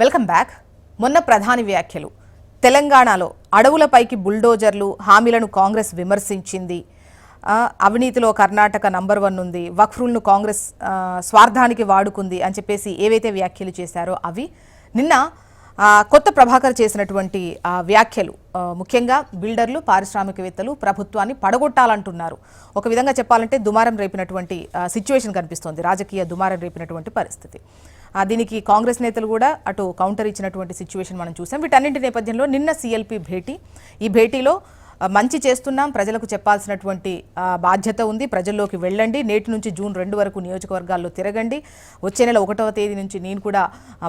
Welcome back. మొన్న ప్రధాని వ్యాఖ్యలు తెలంగాణలో అడవులపైకి బుల్డోజర్లు హామీలను కాంగ్రెస్ విమర్శించింది. అవినీతిలో కర్ణాటక నంబర్ 1 ఉంది, వక్ఫ్రులను కాంగ్రెస్ స్వార్థానికి వాడుకుంది అని చెప్పేసి ఏవైతే వ్యాఖ్యలు చేశారో అవి నిన్న కొత్త ప్రభాకర్ చేసినటువంటి వ్యాఖ్యలు ముఖ్యంగా బిల్డర్లు పారిశ్రామికవేత్తలు ప్రభుత్వాన్ని పడగొట్టాలంటున్నారు. ఒక విధంగా చెప్పాలంటే దుమారం రేపినటువంటి సిచ్యువేషన్ కనిపిస్తోంది, రాజకీయ దుమారం రేపినటువంటి పరిస్థితి. దీనికి కాంగ్రెస్ నేతలు కూడా అటు కౌంటర్ ఇచ్చినటువంటి సిచ్యువేషన్ మనం చూసాం. వీటన్నింటి నేపథ్యంలో నిన్న సిఎల్పి భేటీ, ఈ భేటీలో మంచి చేస్తున్నాం, ప్రజలకు చెప్పాల్సినటువంటి బాధ్యత ఉంది, ప్రజల్లోకి వెళ్ళండి, నేటి నుంచి జూన్ 2 వరకు నియోజకవర్గాల్లో తిరగండి, వచ్చే నెల 1వ తేదీ నుంచి నేను కూడా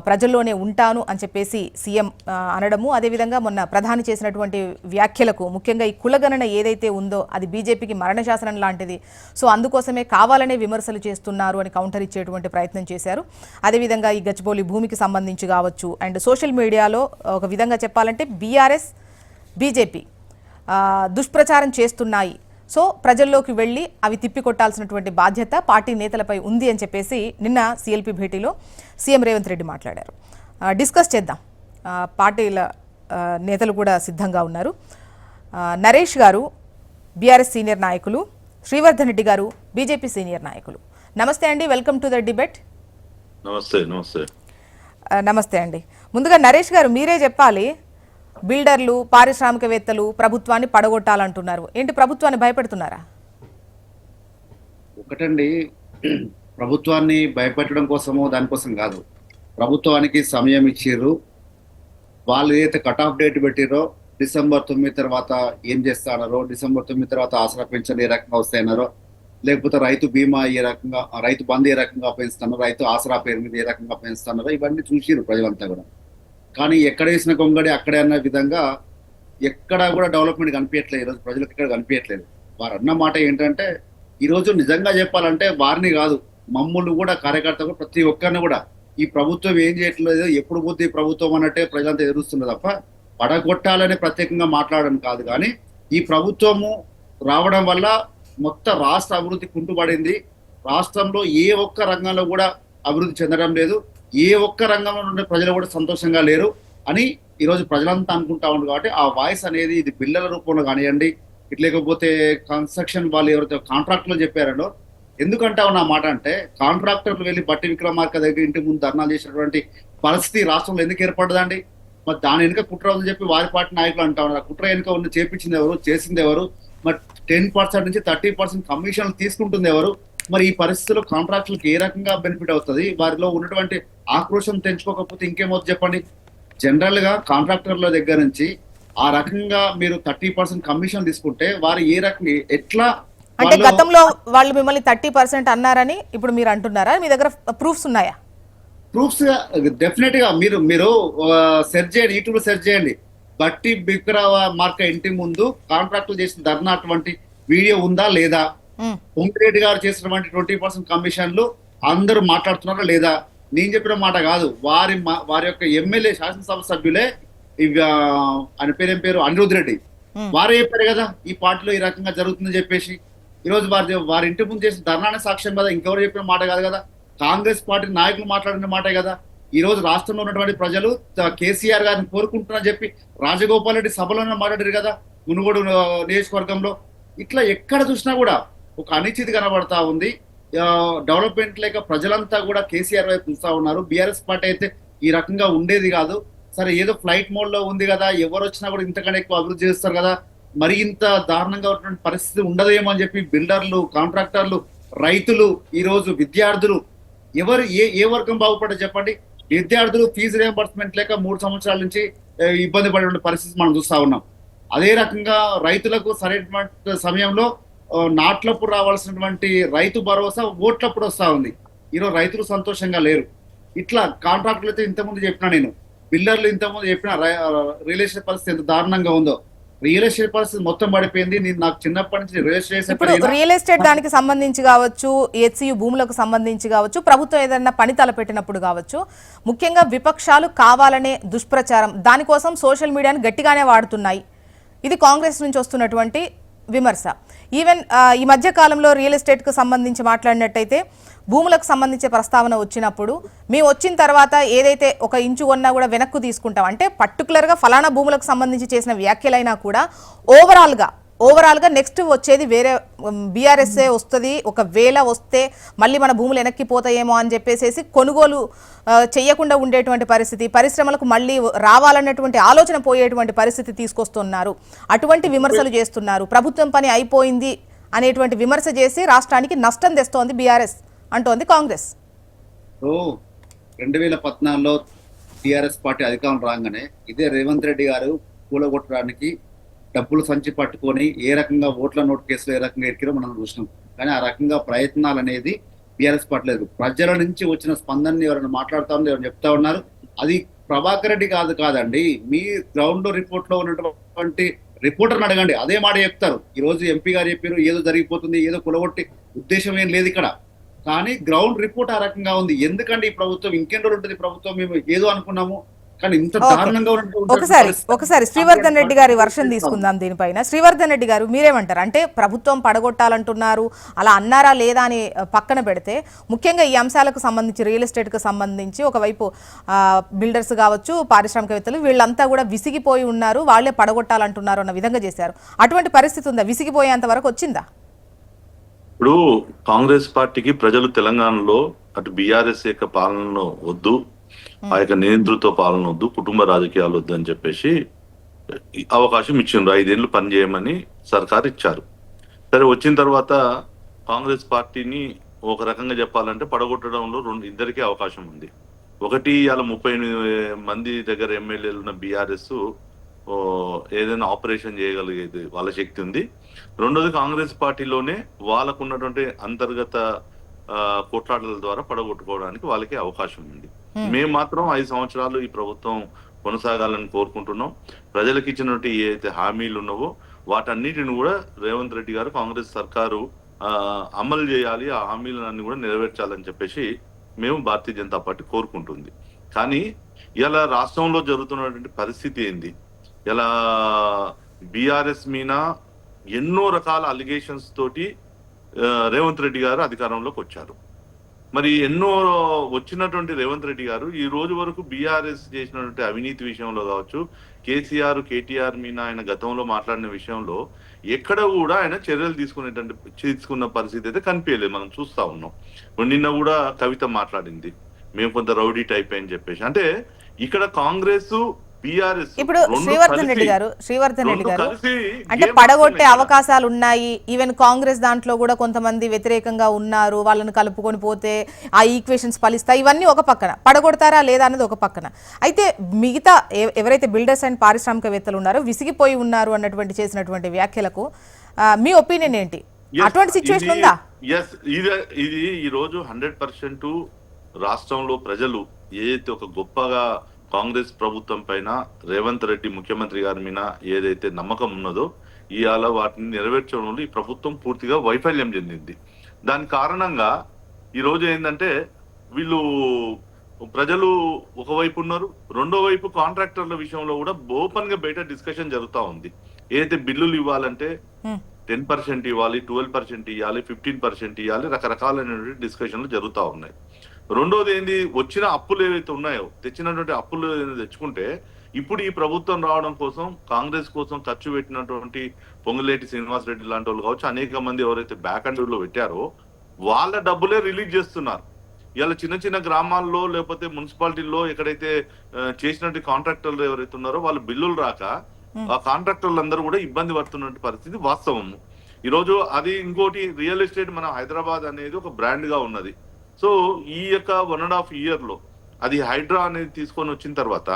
ప్రజల్లోనే ఉంటాను అని చెప్పేసి సీఎం అనడము. అదేవిధంగా మొన్న ప్రధాని చేసినటువంటి వ్యాఖ్యలకు ముఖ్యంగా ఈ కులగణన ఏదైతే ఉందో అది బీజేపీకి మరణశాసనం లాంటిది, సో అందుకోసమే కావాలనే విమర్శలు చేస్తున్నారు అని కౌంటర్ ఇచ్చేటువంటి ప్రయత్నం చేశారు. అదేవిధంగా ఈ గచ్చిబౌలి భూమికి సంబంధించి కావచ్చు అండ్ సోషల్ మీడియాలో ఒక విధంగా చెప్పాలంటే బీఆర్ఎస్ బీజేపీ దుష్ప్రచారం చేస్తున్నాయి, సో ప్రజల్లోకి వెళ్ళి అవి తిప్పికొట్టాల్సినటువంటి బాధ్యత పార్టీ నేతలపై ఉంది అని చెప్పేసి నిన్న సిఎల్పి భేటీలో సీఎం రేవంత్ రెడ్డి మాట్లాడారు. డిస్కస్ చేద్దాం. పార్టీల నేతలు కూడా సిద్ధంగా ఉన్నారు. నరేష్ గారు బీఆర్ఎస్ సీనియర్ నాయకులు, శ్రీవర్ధన్ రెడ్డి గారు బీజేపీ సీనియర్ నాయకులు. నమస్తే అండి, వెల్కమ్ టు ద డిబేట్. నమస్తే అండి. ముందుగా నరేష్ గారు మీరే చెప్పాలి, బిల్డర్లు పారిశ్రామికవేత్తలు ప్రభుత్వాన్ని పడగొట్టాలంటున్నారు, ఏంటి ప్రభుత్వాన్ని భయపెడుతున్నారా? ఒకటండి, ప్రభుత్వాన్ని భయపెట్టడం కోసమో దానికోసం కాదు. ప్రభుత్వానికి సమయం ఇచ్చిర్రు, వాళ్ళు ఏదైతే కట్ ఆఫ్ డేట్ పెట్టిరో డిసెంబర్ 9 తర్వాత ఏం చేస్తారో, డిసెంబర్ 9 తర్వాత ఆసరా పెన్షన్ ఏ రకంగా వస్తాయన్నారో, లేకపోతే రైతు బీమా ఏ రకంగా, రైతు బంద్ ఏ రకంగా పెంచుతున్నారో, రైతు ఆసరా పేరు మీద ఏ రకంగా పెంచుతున్నారో ఇవన్నీ చూసిరు ప్రజలంతా కూడా. కానీ ఎక్కడ వేసిన కొంగడి అక్కడే అన్న విధంగా ఎక్కడా కూడా డెవలప్మెంట్ కనిపించట్లేదు. ఈరోజు ప్రజలకు ఇక్కడ కనిపించట్లేదు. వారు అన్న మాట ఏంటంటే, ఈరోజు నిజంగా చెప్పాలంటే వారిని కాదు, మమ్మల్ని కూడా కార్యకర్తలు ప్రతి ఒక్కరిని కూడా ఈ ప్రభుత్వం ఏం చేయట్లేదు, ఎప్పుడు పోతే ఈ ప్రభుత్వం అన్నట్టే ప్రజలంతా ఎదురుస్తున్నారు తప్ప పడగొట్టాలని ప్రత్యేకంగా మాట్లాడడం కాదు. కానీ ఈ ప్రభుత్వము రావడం వల్ల మొత్తం రాష్ట్ర అభివృద్ధి కుంటుపడింది. రాష్ట్రంలో ఏ ఒక్క రంగంలో కూడా అభివృద్ధి చెందడం లేదు, ఏ ఒక్క రంగంలో ఉండే ప్రజలు కూడా సంతోషంగా లేరు అని ఈరోజు ప్రజలంతా అనుకుంటా ఉన్నారు. కాబట్టి ఆ వాయిస్ అనేది ఇది బిల్లుల రూపంలో కానివ్వండి, ఇట్లేకపోతే కన్స్ట్రక్షన్ వాళ్ళు ఎవరైతే కాంట్రాక్టర్లు చెప్పారో, ఎందుకంటావు నా మాట అంటే, కాంట్రాక్టర్లు వెళ్ళి బట్టి విక్రమార్క దగ్గర ఇంటి ముందు ధర్నాలు చేసినటువంటి పరిస్థితి రాష్ట్రంలో ఎందుకు ఏర్పడదండి? మరి దాని వెనుక కుట్ర ఉందని చెప్పి వారి పార్టీ నాయకులు అంటా ఉన్నారు. కుట్ర వెనుక ఉన్న చేపించింది ఎవరు, చేసింది ఎవరు? మరి 10% నుంచి 30% కమిషన్లు తీసుకుంటుంది ఎవరు? మరి ఈ పరిస్థితుల్లో కాంట్రాక్టులకు ఏ రకంగా బెనిఫిట్ అవుతుంది? వారిలో ఉన్నటువంటి ఆక్రోశం తెంచుకోకపోతే ఇంకేమవుతుంది చెప్పండి? జనరల్ గా కాంట్రాక్టర్ల దగ్గర నుంచి ఆ రకంగా మీరు 30% కమిషన్ తీసుకుంటే వారు ఏ రకంగా ఎట్లా, అంటే గతంలో వాళ్ళు మిమ్మల్ని 30% అన్నారని ఇప్పుడు మీరు అంటున్నారా? మీ దగ్గర ప్రూఫ్స్ ఉన్నాయా? ప్రూఫ్స్ డెఫినెట్ గా మీరు సెర్చ్ చేయండి, యూట్యూబ్ సెర్చ్ చేయండి. బట్టి విక్రమార్క ఇంటి ముందు కాంట్రాక్టులు చేసిన ధర్నా అటువంటి వీడియో ఉందా లేదా? పొంగిరెడ్డి గారు చేసినటువంటి 20% కమిషన్లు అందరూ మాట్లాడుతున్నారా లేదా? నేను చెప్పిన మాట కాదు, వారి యొక్క ఎమ్మెల్యే శాసనసభ సభ్యులే, ఆయన పేరు అనిరుద్ రెడ్డి, వారే చెప్పారు కదా ఈ పార్టీలో ఈ రకంగా జరుగుతుందని చెప్పేసి. ఈరోజు వారి ఇంటి ముందు చేసిన ధర్నానే సాక్ష్యం కదా, ఇంకెవరు చెప్పిన మాట కాదు కదా, కాంగ్రెస్ పార్టీ నాయకులు మాట్లాడిన మాటే కదా. ఈ రోజు రాష్ట్రంలో ఉన్నటువంటి ప్రజలు కేసీఆర్ గారిని కోరుకుంటున్నారని చెప్పి రాజగోపాల్ రెడ్డి సభలోనే మాట్లాడారు కదా మునుగోడు నియోజకవర్గంలో. ఇట్లా ఎక్కడ చూసినా కూడా ఒక అనిశ్చితి కనబడతా ఉంది. డెవలప్మెంట్ లేక ప్రజలంతా కూడా కేసీఆర్ వైపు చూస్తా ఉన్నారు. బీఆర్ఎస్ పార్టీ అయితే ఈ రకంగా ఉండేది కాదు. సరే ఏదో ఫ్లైట్ మోడ్ లో ఉంది కదా, ఎవరు వచ్చినా కూడా ఇంతకన్నా ఎక్కువ అభివృద్ధి చేస్తారు కదా, మరి ఇంత దారుణంగా ఉన్నటువంటి పరిస్థితి ఉండదేమో అని చెప్పి బిల్డర్లు, కాంట్రాక్టర్లు, రైతులు, ఈ రోజు విద్యార్థులు, ఎవరు ఏ వర్గం బాగుపడ్డా చెప్పండి? విద్యార్థులు ఫీజు రియంబర్స్మెంట్ లేక 3 సంవత్సరాల నుంచి ఇబ్బంది పడే పరిస్థితి మనం చూస్తా ఉన్నాం. అదే రకంగా రైతులకు సరైన సమయంలో నాట్లప్పుడు రావాల్సినటువంటి రైతు భరోసా ఓట్లప్పుడు వస్తా ఉంది. ఈరోజు రైతులు సంతోషంగా లేరు. ఇట్లా కాంట్రాక్టులు అయితే ఇంతకుముందు చెప్పినా, నేను బిల్డర్లు ఇంతకుముందు చెప్పిన రియల్ ఎస్టేట్ పరిస్థితి ఎంత దారుణంగా ఉందో. రియల్ ఎస్టేట్ పరిస్థితి మొత్తం పడిపోయింది. నేను నాకు చిన్నప్పటి నుంచి రియల్ ఎస్టేట్ దానికి సంబంధించి కావచ్చు, హెచ్సియు భూములకు సంబంధించి కావచ్చు, ప్రభుత్వం ఏదైనా పని తలపెట్టినప్పుడు కావచ్చు, ముఖ్యంగా విపక్షాలు కావాలనే దుష్ప్రచారం, దానికోసం సోషల్ మీడియాను గట్టిగానే వాడుతున్నాయి. ఇది కాంగ్రెస్ నుంచి వస్తున్నటువంటి విమర్శ. ఈవెన్ ఈ మధ్య కాలంలో రియల్ ఎస్టేట్కు సంబంధించి మాట్లాడినట్టయితే భూములకు సంబంధించే ప్రస్తావన వచ్చినప్పుడు మేము వచ్చిన తర్వాత ఏదైతే ఒక ఇంచు కొన్నా కూడా వెనక్కు తీసుకుంటాం, అంటే పర్టికులర్గా ఫలానా భూములకు సంబంధించి చేసిన వ్యాఖ్యలైనా కూడా ఓవరాల్గా నెక్స్ట్ వచ్చేది వేరే బీఆర్ఎస్ఏ వస్తుంది, ఒకవేళ వస్తే మళ్ళీ మన భూములు వెనక్కిపోతాయేమో అని చెప్పేసి కొనుగోలు చేయకుండా ఉండేటువంటి పరిస్థితి, పరిశ్రమలకు మళ్ళీ రావాలన్నటువంటి ఆలోచన పోయేటువంటి పరిస్థితి తీసుకొస్తున్నారు. అటువంటి విమర్శలు చేస్తున్నారు. ప్రభుత్వం పని అయిపోయింది అనేటువంటి విమర్శ చేసి రాష్ట్రానికి నష్టం తెస్తోంది బీఆర్ఎస్ అంటోంది కాంగ్రెస్. 2014లో టిఆర్ఎస్ పార్టీ అధికారం రాగానే ఇదే రేవంత్ రెడ్డి గారు కూలగొట్టడానికి డబ్బులు సంచి పట్టుకొని ఏ రకంగా ఓట్ల నోటు కేసులు ఏ రకంగా ఎక్కిరో మనం చూసినాం. కానీ ఆ రకంగా ప్రయత్నాలు అనేది టీఆర్ఎస్ పార్టీ లేదు. ప్రజల నుంచి వచ్చిన స్పందనని ఎవరైనా మాట్లాడుతా ఉన్నారు, ఎవరైనా చెప్తా ఉన్నారు. అది ప్రభాకర్ రెడ్డి కాదండి, మీ గ్రౌండ్ రిపోర్ట్ లో ఉన్నటువంటి రిపోర్టర్ని అడగండి, అదే మాట చెప్తారు. ఈ రోజు ఎంపీ గారు చెప్పారు ఏదో జరిగిపోతుంది, ఏదో కులగొట్టి ఉద్దేశం ఏం లేదు ఇక్కడ. కానీ గ్రౌండ్ రిపోర్ట్ ఆ రకంగా ఉంది. ఎందుకంటే ఈ ప్రభుత్వం ఇంకెన్ని రోజులు ఉంటుంది, ప్రభుత్వం మేము ఏదో అనుకున్నాము కానీ ఇంత దారుణంగా ఒకసారి శ్రీవర్ధన్ రెడ్డి గారి వర్షం తీసుకుందాం దీనిపైన. శ్రీవర్ధన్ రెడ్డి గారు మీరేమంటారు? అంటే ప్రభుత్వం పడగొట్టాలంటున్నారు, అలా అన్నారా లేదా అని పక్కన పెడితే ముఖ్యంగా ఈ అంశాలకు సంబంధించి రియల్ ఎస్టేట్కి సంబంధించి ఒకవైపు బిల్డర్స్ కావచ్చు, పారిశ్రామికవేత్తలు వీళ్ళంతా కూడా విసిగిపోయి ఉన్నారు, వాళ్ళే పడగొట్టాలంటున్నారు అన్న విధంగా చేశారు. అటువంటి పరిస్థితి ఉందా? విసిగిపోయేంత వరకు వచ్చిందా? ఇప్పుడు కాంగ్రెస్ పార్టీకి ప్రజలు తెలంగాణలో అటు బీఆర్ఎస్ యొక్క పాలన వద్దు, ఆ యొక్క నియంతృత్వ పాలన వద్దు, కుటుంబ రాజకీయాలు వద్దు అని చెప్పేసి అవకాశం ఇచ్చిండ్రు. 5 ఏళ్ళు పనిచేయమని సర్కార్ ఇచ్చారు. సరే, వచ్చిన తర్వాత కాంగ్రెస్ పార్టీని ఒక రకంగా చెప్పాలంటే పడగొట్టడంలో ఇద్దరికీ అవకాశం ఉంది. ఒకటి, ఇవాళ 38 మంది దగ్గర ఎమ్మెల్యేలు ఉన్న బీఆర్ఎస్ ఏదైనా ఆపరేషన్ చేయగలిగేది వాళ్ళ శక్తి ఉంది. రెండోది, కాంగ్రెస్ పార్టీలోనే వాళ్ళకు ఉన్నటువంటి అంతర్గత కొట్లాటల ద్వారా పడగొట్టుకోవడానికి వాళ్ళకి అవకాశం ఉంది. మేము మాత్రం 5 సంవత్సరాలు ఈ ప్రభుత్వం కొనసాగాలని కోరుకుంటున్నాం. ప్రజలకు ఇచ్చినటువంటి ఏదైతే హామీలు ఉన్నావో వాటన్నిటిని కూడా రేవంత్ రెడ్డి గారు, కాంగ్రెస్ సర్కారు అమలు చేయాలి, ఆ హామీలన్నీ కూడా నెరవేర్చాలని చెప్పేసి మేము భారతీయ జనతా పార్టీ కోరుకుంటుంది. కానీ ఇలా రాష్ట్రంలో జరుగుతున్నటువంటి పరిస్థితి ఏంది? ఇలా బీఆర్ఎస్ మీద ఎన్నో రకాల అలిగేషన్స్ తోటి రేవంత్ రెడ్డి గారు అధికారంలోకి వచ్చారు. మరి ఎన్నో వచ్చినటువంటి రేవంత్ రెడ్డి గారు ఈ రోజు వరకు బీఆర్ఎస్ చేసినటువంటి అవినీతి విషయంలో కావచ్చు, కేటీఆర్ మీద ఆయన గతంలో మాట్లాడిన విషయంలో ఎక్కడ కూడా ఆయన చర్యలు తీసుకున్న పరిస్థితి అయితే కనిపించలేదు. మనం చూస్తా ఉన్నాం. నిన్న కూడా కవిత మాట్లాడింది, మేము కొంత రౌడీ టైప్ అని చెప్పేసి. అంటే ఇక్కడ కాంగ్రెస్ బీఆర్ఎస్ ఇప్పుడు శ్రీవర్ధన్ రెడ్డి గారు అంటే పడగొట్టే అవకాశాలు ఉన్నాయి. ఈవెన్ కాంగ్రెస్ దాంట్లో కూడా కొంతమంది వ్యతిరేకంగా ఉన్నారు, వాళ్ళని కలుపుకొని పోతే ఆ ఈక్వేషన్స్ ఫలిస్తాయి. ఇవన్నీ ఒక పక్కన, పడగొడతారా లేదా అన్నది ఒక పక్కన. అయితే మిగతా ఎవరైతే బిల్డర్స్ అండ్ పారిశ్రామికవేత్తలు ఉన్నారో విసిగిపోయి ఉన్నారు అన్నటువంటి చేసినటువంటి వ్యాఖ్యలకు మీ ఒపీనియన్ ఏంటి? అటువంటి సిచ్యువేషన్ ఉందా? ఇది ఈ రోజు 100% రాష్ట్రంలో ప్రజలు ఏదైతే ఒక గొప్పగా కాంగ్రెస్ ప్రభుత్వం పైన రేవంత్ రెడ్డి ముఖ్యమంత్రి గారి మీద ఏదైతే నమ్మకం ఉన్నదో ఇవాళ వాటిని నెరవేర్చడంలో ఈ ప్రభుత్వం పూర్తిగా వైఫల్యం చెందింది. దాని కారణంగా ఈ రోజు ఏంటంటే వీళ్ళు ప్రజలు ఒకవైపు ఉన్నారు, రెండో వైపు కాంట్రాక్టర్ల విషయంలో కూడా ఓపెన్ గా బయట డిస్కషన్ జరుగుతూ ఉంది. ఏదైతే బిల్లులు ఇవ్వాలంటే 10% ఇవ్వాలి, 12% ఇవ్వాలి, 15% ఇవ్వాలి, రకరకాలైనటువంటి డిస్కషన్లు జరుగుతూ ఉన్నాయి. రెండోది ఏంది, వచ్చిన అప్పులు ఏవైతే ఉన్నాయో, తెచ్చినటువంటి అప్పులు తెచ్చుకుంటే ఇప్పుడు ఈ ప్రభుత్వం రావడం కోసం కాంగ్రెస్ కోసం ఖర్చు పెట్టినటువంటి పొంగులేటి శ్రీనివాస్ రెడ్డి లాంటి వాళ్ళు కావచ్చు, అనేక మంది ఎవరైతే బ్యాక్ అండ్ లో పెట్టారో వాళ్ళ డబ్బులే రిలీజ్ చేస్తున్నారు. ఇలా చిన్న చిన్న గ్రామాల్లో లేకపోతే మున్సిపాలిటీల్లో ఎక్కడైతే చేసినట్టు కాంట్రాక్టర్లు ఎవరైతే ఉన్నారో వాళ్ళు బిల్లులు రాక ఆ కాంట్రాక్టర్లు అందరూ కూడా ఇబ్బంది పడుతున్న పరిస్థితి వాస్తవము. ఈరోజు అది ఇంకోటి, రియల్ ఎస్టేట్ మన హైదరాబాద్ అనేది ఒక బ్రాండ్ గా ఉన్నది. సో ఈ యొక్క 1.5 year లో అది హైడ్రా అనేది తీసుకొని వచ్చిన తర్వాత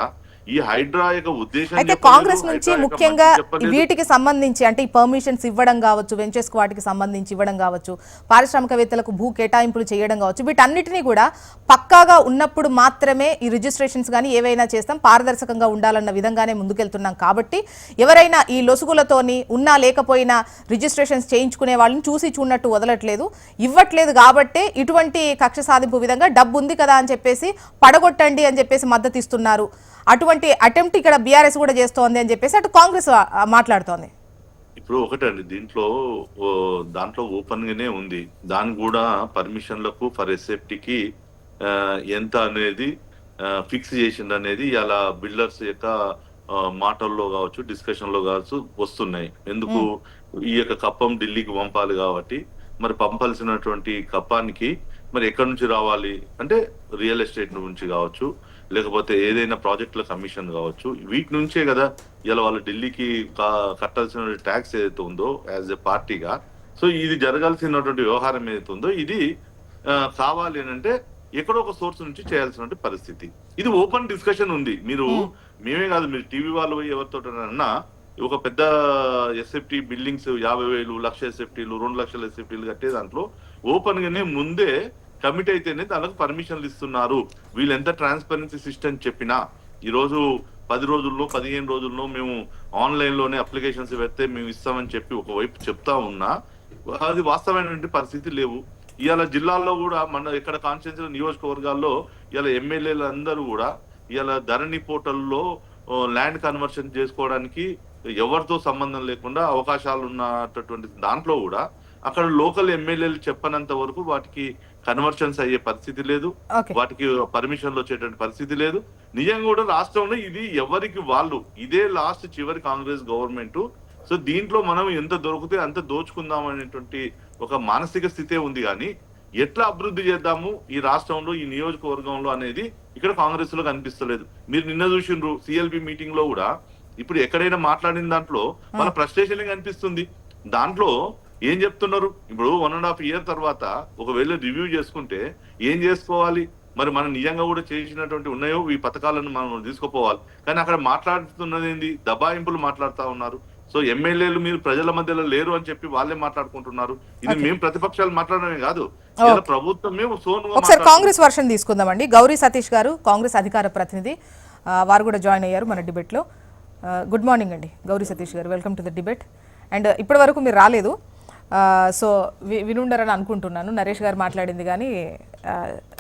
ఈ హైడ్రా యొక్క ఉద్దేశం అయితే కాంగ్రెస్ నుంచి ముఖ్యంగా వీటికి సంబంధించి అంటే ఈ పర్మిషన్స్ ఇవ్వడం కావచ్చు, వెంచర్స్ వాటికి సంబంధించి ఇవ్వడం కావచ్చు, పారిశ్రామికవేత్తలకు భూ కేటాయింపులు చేయడం కావచ్చు, వీటన్నిటినీ కూడా పక్కాగా ఉన్నప్పుడు మాత్రమే ఈ రిజిస్ట్రేషన్స్ కానీ ఏవైనా చేస్తాం, పారదర్శకంగా ఉండాలన్న విధంగానే ముందుకెళ్తున్నాం. కాబట్టి ఎవరైనా ఈ లొసుగులతోని ఉన్నా లేకపోయినా రిజిస్ట్రేషన్స్ చేయించుకునే వాళ్ళని చూసి చూడనట్టు వదలట్లేదు, ఇవ్వట్లేదు. కాబట్టే ఇటువంటి కక్ష సాధింపు విధంగా డబ్బు ఉంది కదా అని చెప్పేసి పడగొట్టండి అని చెప్పేసి మద్దతు ఇస్తున్నారు. అటువంటి అటెంప్ట్ ఇక్కడ బీఆర్ఎస్ కూడా చేస్తోంది అని చెప్పేసి అటు కాంగ్రెస్ మాట్లాడుతోంది. ఇప్పుడు ఒకటండి దీంట్లో దాంట్లో ఓపెన్ గానే ఉంది. దాని కూడా పర్మిషన్లకు ఫర్ ఎస్ఎఫ్టీకి ఎంత అనేది ఫిక్స్ చేసింది అనేది ఇలా బిల్డర్స్ యొక్క మాటల్లో కావచ్చు, డిస్కషన్ లో కావచ్చు వస్తున్నాయి. ఎందుకు ఈ యొక్క కప్పం ఢిల్లీకి పంపాలి కాబట్టి మరి పంపాల్సినటువంటి కప్పానికి మరి ఎక్కడి నుంచి రావాలి అంటే రియల్ ఎస్టేట్ నుంచి కావచ్చు, లేకపోతే ఏదైనా ప్రాజెక్టుల కమిషన్ కావచ్చు, వీటి నుంచే కదా ఇలా వాళ్ళు ఢిల్లీకి కట్టాల్సిన ట్యాక్స్ ఏదైతే ఉందో యాజ్ ఎ పార్టీగా. సో ఇది జరగాల్సినటువంటి వ్యవహారం ఏదైతే ఉందో ఇది కావాలి అని అంటే ఎక్కడో ఒక సోర్స్ నుంచి చేయాల్సిన పరిస్థితి. ఇది ఓపెన్ డిస్కషన్ ఉంది. మీరు మేమే కాదు, మీరు టీవీ వాళ్ళు ఎవరితో అన్నా ఒక పెద్ద ఎస్ఎఫ్టీ బిల్డింగ్స్ 50,000 లక్ష ఎస్ఎఫ్టీలు 2 లక్షల ఎస్ఎఫ్టీలు కట్టే దాంట్లో ఓపెన్ గానే ముందే కమిటీ అయితేనే దానికి పర్మిషన్లు ఇస్తున్నారు. వీళ్ళు ఎంత ట్రాన్స్పరెన్సీ సిస్టమ్ చెప్పినా ఈ రోజు 10 రోజుల్లో 15 రోజుల్లో మేము ఆన్లైన్ లోనే అప్లికేషన్స్ పెడితే మేము ఇస్తామని చెప్పి ఒకవైపు చెప్తా ఉన్నా అది వాస్తవమైన పరిస్థితి లేవు. ఇవాళ జిల్లాల్లో కూడా మన ఎక్కడ కాన్స్టిట్యూన్సీ నియోజకవర్గాల్లో ఇలా ఎమ్మెల్యేలు అందరూ కూడా ఇలా ధరణి పోర్టల్లో ల్యాండ్ కన్వర్షన్ చేసుకోవడానికి ఎవరితో సంబంధం లేకుండా అవకాశాలు ఉన్నటువంటి దాంట్లో కూడా అక్కడ లోకల్ ఎమ్మెల్యేలు చెప్పనంత వరకు వాటికి కన్వర్షన్స్ అయ్యే పరిస్థితి లేదు, వాటికి పర్మిషన్లు వచ్చేటువంటి పరిస్థితి లేదు. నిజంగా కూడా రాష్ట్రంలో ఇది ఎవరికి వాళ్ళు ఇదే లాస్ట్ చివరి కాంగ్రెస్ గవర్నమెంట్. సో దీంట్లో మనం ఎంత దొరికితే అంత దోచుకుందాం అనేటువంటి ఒక మానసిక స్థితే ఉంది. కానీ ఎట్లా అభివృద్ధి చేద్దాము ఈ రాష్ట్రంలో ఈ నియోజకవర్గంలో అనేది ఇక్కడ కాంగ్రెస్ లో కనిపిస్తలేదు. మీరు నిన్న చూసిండ్రు సిఎల్పి మీటింగ్ లో కూడా ఇప్పుడు ఎక్కడైనా మాట్లాడిన దాంట్లో మన ఫ్రస్ట్రేషన్ కనిపిస్తుంది. దాంట్లో ఏం చెప్తున్నారు, ఇప్పుడు 1.5 year తర్వాత ఒకవేళ రివ్యూ చేసుకుంటే ఏం చేసుకోవాలి, మరి మనం నిజంగా కూడా చేసినటువంటి ఉన్నాయో ఈ పథకాలను మనం తీసుకుపోవాలి. కానీ అక్కడ మాట్లాడుతున్నది ఏంది, దబాయింపులు మాట్లాడుతూ ఉన్నారు. సో ఎమ్మెల్యేలు మీరు ప్రజల మధ్యలో లేరు అని చెప్పి వాళ్ళే మాట్లాడుకుంటున్నారు. ఇది మేము ప్రతిపక్షాలు మాట్లాడమే కాదు, ప్రభుత్వమే ఒకసారి కాంగ్రెస్ వర్షన్ తీసుకుందామండి. గౌరీ సతీష్ గారు కాంగ్రెస్ అధికార ప్రతినిధి, వారు కూడా జాయిన్ అయ్యారు మన డిబేట్ లో. గుడ్ మార్నింగ్ అండి గౌరీ సతీష్ గారు, welcome to the debate. And ఇప్పటి వరకు మీరు రాలేదు, సో వినుండరని అనుకుంటున్నాను. నరేష్ గారు మాట్లాడింది కానీ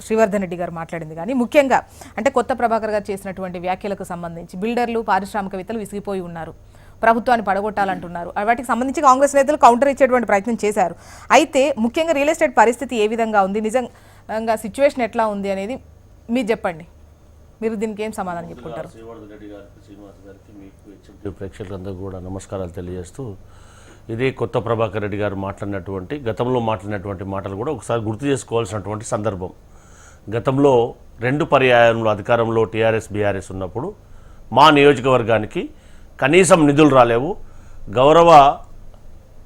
శ్రీవర్ధన్ రెడ్డి గారు మాట్లాడింది కానీ ముఖ్యంగా అంటే కొత్త ప్రభాకర్ గారు చేసినటువంటి వ్యాఖ్యలకు సంబంధించి బిల్డర్లు పారిశ్రామికవేత్తలు విసిగిపోయి ఉన్నారు, ప్రభుత్వాన్ని పడగొట్టాలంటున్నారు. వాటికి సంబంధించి కాంగ్రెస్ నేతలు కౌంటర్ ఇచ్చేటువంటి ప్రయత్నం చేశారు. అయితే ముఖ్యంగా రియల్ ఎస్టేట్ పరిస్థితి ఏ విధంగా ఉంది, నిజంగా సిచ్యువేషన్ ఎట్లా ఉంది అనేది మీరు చెప్పండి. మీరు దీనికి ఏం సమాధానం చెప్పుకుంటారు? శ్రీవర్ధన్ రెడ్డి గారికి, శ్రీనివాస్ గారికి, మీకు ప్రేక్షకులందరూ కూడా నమస్కారాలు తెలియజేస్తూ, ఇదే కొత్త ప్రభాకర్ రెడ్డి గారు మాట్లాడినటువంటి గతంలో మాట్లాడినటువంటి మాటలు కూడా ఒకసారి గుర్తు చేసుకోవాల్సినటువంటి సందర్భం. గతంలో 2 పర్యాయంలో అధికారంలో టీఆర్ఎస్ బీఆర్ఎస్ ఉన్నప్పుడు మా నియోజకవర్గానికి కనీసం నిధులు రాలేవు. గౌరవ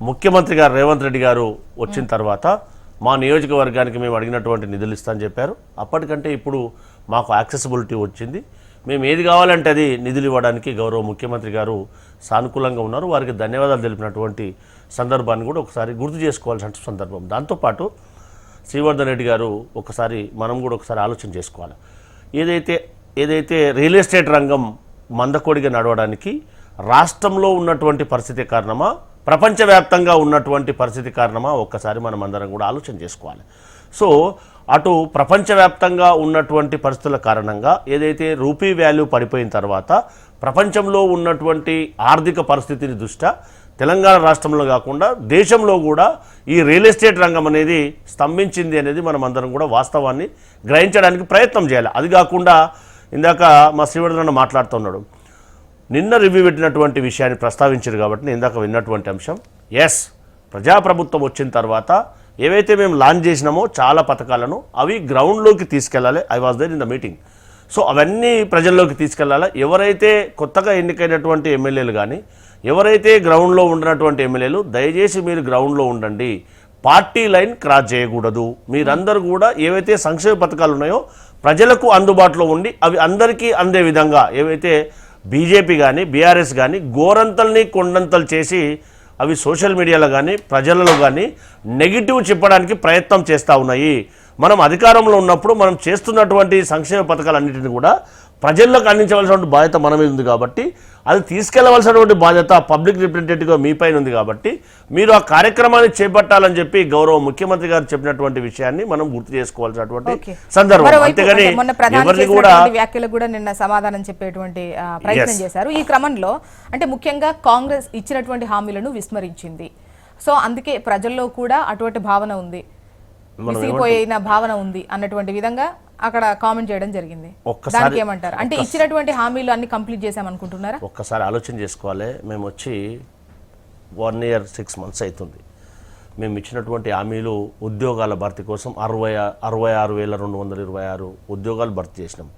ముఖ్యమంత్రి గారు రేవంత్ రెడ్డి గారు వచ్చిన తర్వాత మా నియోజకవర్గానికి మేము అడిగినటువంటి నిధులు ఇస్తామని చెప్పారు. అప్పటికంటే ఇప్పుడు మాకు యాక్సెసిబిలిటీ వచ్చింది, మేము ఏది కావాలంటే అది నిధులు ఇవ్వడానికి గౌరవ ముఖ్యమంత్రి గారు సానుకూలంగా ఉన్నారు. వారికి ధన్యవాదాలు తెలిపినటువంటి సందర్భాన్ని కూడా ఒకసారి గుర్తు చేసుకోవాల్సిన సందర్భం. దాంతోపాటు శ్రీవర్ధన్ రెడ్డి గారు ఒకసారి మనం కూడా ఒకసారి ఆలోచన చేసుకోవాలి. ఏదైతే రియల్ ఎస్టేట్ రంగం మందకోడిగా నడవడానికి రాష్ట్రంలో ఉన్నటువంటి పరిస్థితి కారణమా, ప్రపంచవ్యాప్తంగా ఉన్నటువంటి పరిస్థితి కారణమా, ఒక్కసారి మనం అందరం కూడా ఆలోచన చేసుకోవాలి. సో అటు ప్రపంచవ్యాప్తంగా ఉన్నటువంటి పరిస్థితుల కారణంగా ఏదైతే రూపీ వాల్యూ పడిపోయిన తర్వాత ప్రపంచంలో ఉన్నటువంటి ఆర్థిక పరిస్థితిని దృష్ట్యా తెలంగాణ రాష్ట్రంలో కాకుండా దేశంలో కూడా ఈ రియల్ ఎస్టేట్ రంగం అనేది స్తంభించింది అనేది మనం అందరం కూడా వాస్తవాన్ని గ్రహించడానికి ప్రయత్నం చేయాలి. అది కాకుండా ఇందాక మా శ్రీవర్ధన్ మాట్లాడుతున్నాడు, నిన్న రివ్యూ పెట్టినటువంటి విషయాన్ని ప్రస్తావించారు కాబట్టి నేను ఇందాక విన్నటువంటి అంశం, ఎస్ ప్రజాప్రభుత్వం వచ్చిన తర్వాత ఏవైతే మేము లాంచ్ చేసినామో చాలా పథకాలను అవి గ్రౌండ్లోకి తీసుకెళ్ళాలి. I was there in the meeting. So అవన్నీ ప్రజల్లోకి తీసుకెళ్ళాలి. ఎవరైతే కొత్తగా ఎన్నికైనటువంటి ఎమ్మెల్యేలు కానీ ఎవరైతే గ్రౌండ్లో ఉన్నటువంటి ఎమ్మెల్యేలు దయచేసి మీరు గ్రౌండ్లో ఉండండి, పార్టీ లైన్ క్రాస్ చేయకూడదు. మీరందరూ కూడా ఏవైతే సంక్షేమ పథకాలు ఉన్నాయో ప్రజలకు అందుబాటులో ఉండి అవి అందరికీ అందే విధంగా ఏవైతే బీజేపీ కానీ బీఆర్ఎస్ కానీ గోరంతల్ని కొండంతలు చేసి అవి సోషల్ మీడియాలో కానీ ప్రజలలో కానీ నెగిటివ్ చెప్పడానికి ప్రయత్నం చేస్తూ ఉన్నాయి. మనం అధికారంలో ఉన్నప్పుడు మనం చేస్తున్నటువంటి సంక్షేమ పథకాలన్నింటినీ కూడా ప్రజల్లోకి అందించవలసినటువంటి బాధ్యత మన మీద ఉంది కాబట్టి అది తీసుకెళ్లవలసినటువంటి బాధ్యత పబ్లిక్ రిప్రజెంటేటివ్గా మీ పైన ఉంది కాబట్టి మీరు ఆ కార్యక్రమాన్ని చేపట్టాలని చెప్పి గౌరవ ముఖ్యమంత్రి గారు చెప్పినటువంటి విషయాన్ని మనం గుర్తు చేసుకోవాల్సినటువంటి సందర్భం. అంతేగాని మొన్న ప్రధాని ఎవరిని కూడా చేసినటువంటి వ్యాఖ్యలు కూడా నిన్న సమాధానం చెప్పేటువంటి ప్రయత్నం చేశారు. ఈ క్రమంలో అంటే ముఖ్యంగా కాంగ్రెస్ ఇచ్చినటువంటి హామీలను విస్మరించింది. సో అందుకే ప్రజల్లో కూడా అటువంటి భావన ఉంది, విసిగిపోయిన భావన ఉంది అన్నటువంటి విధంగా అక్కడ కామెంట్ చేయడం జరిగింది. దానికి ఏమంటారు? అంటే ఇచ్చినటువంటి హామీలు అన్ని కంప్లీట్ చేసామనుకుంటున్నారా? ఒక్కసారి ఆలోచన చేసుకోవాలి. మేము వచ్చి 1 year 6 months అవుతుంది. మేము ఇచ్చినటువంటి హామీలు ఉద్యోగాల భర్తీ కోసం 66,226 ఉద్యోగాలు భర్తీ చేసినాం.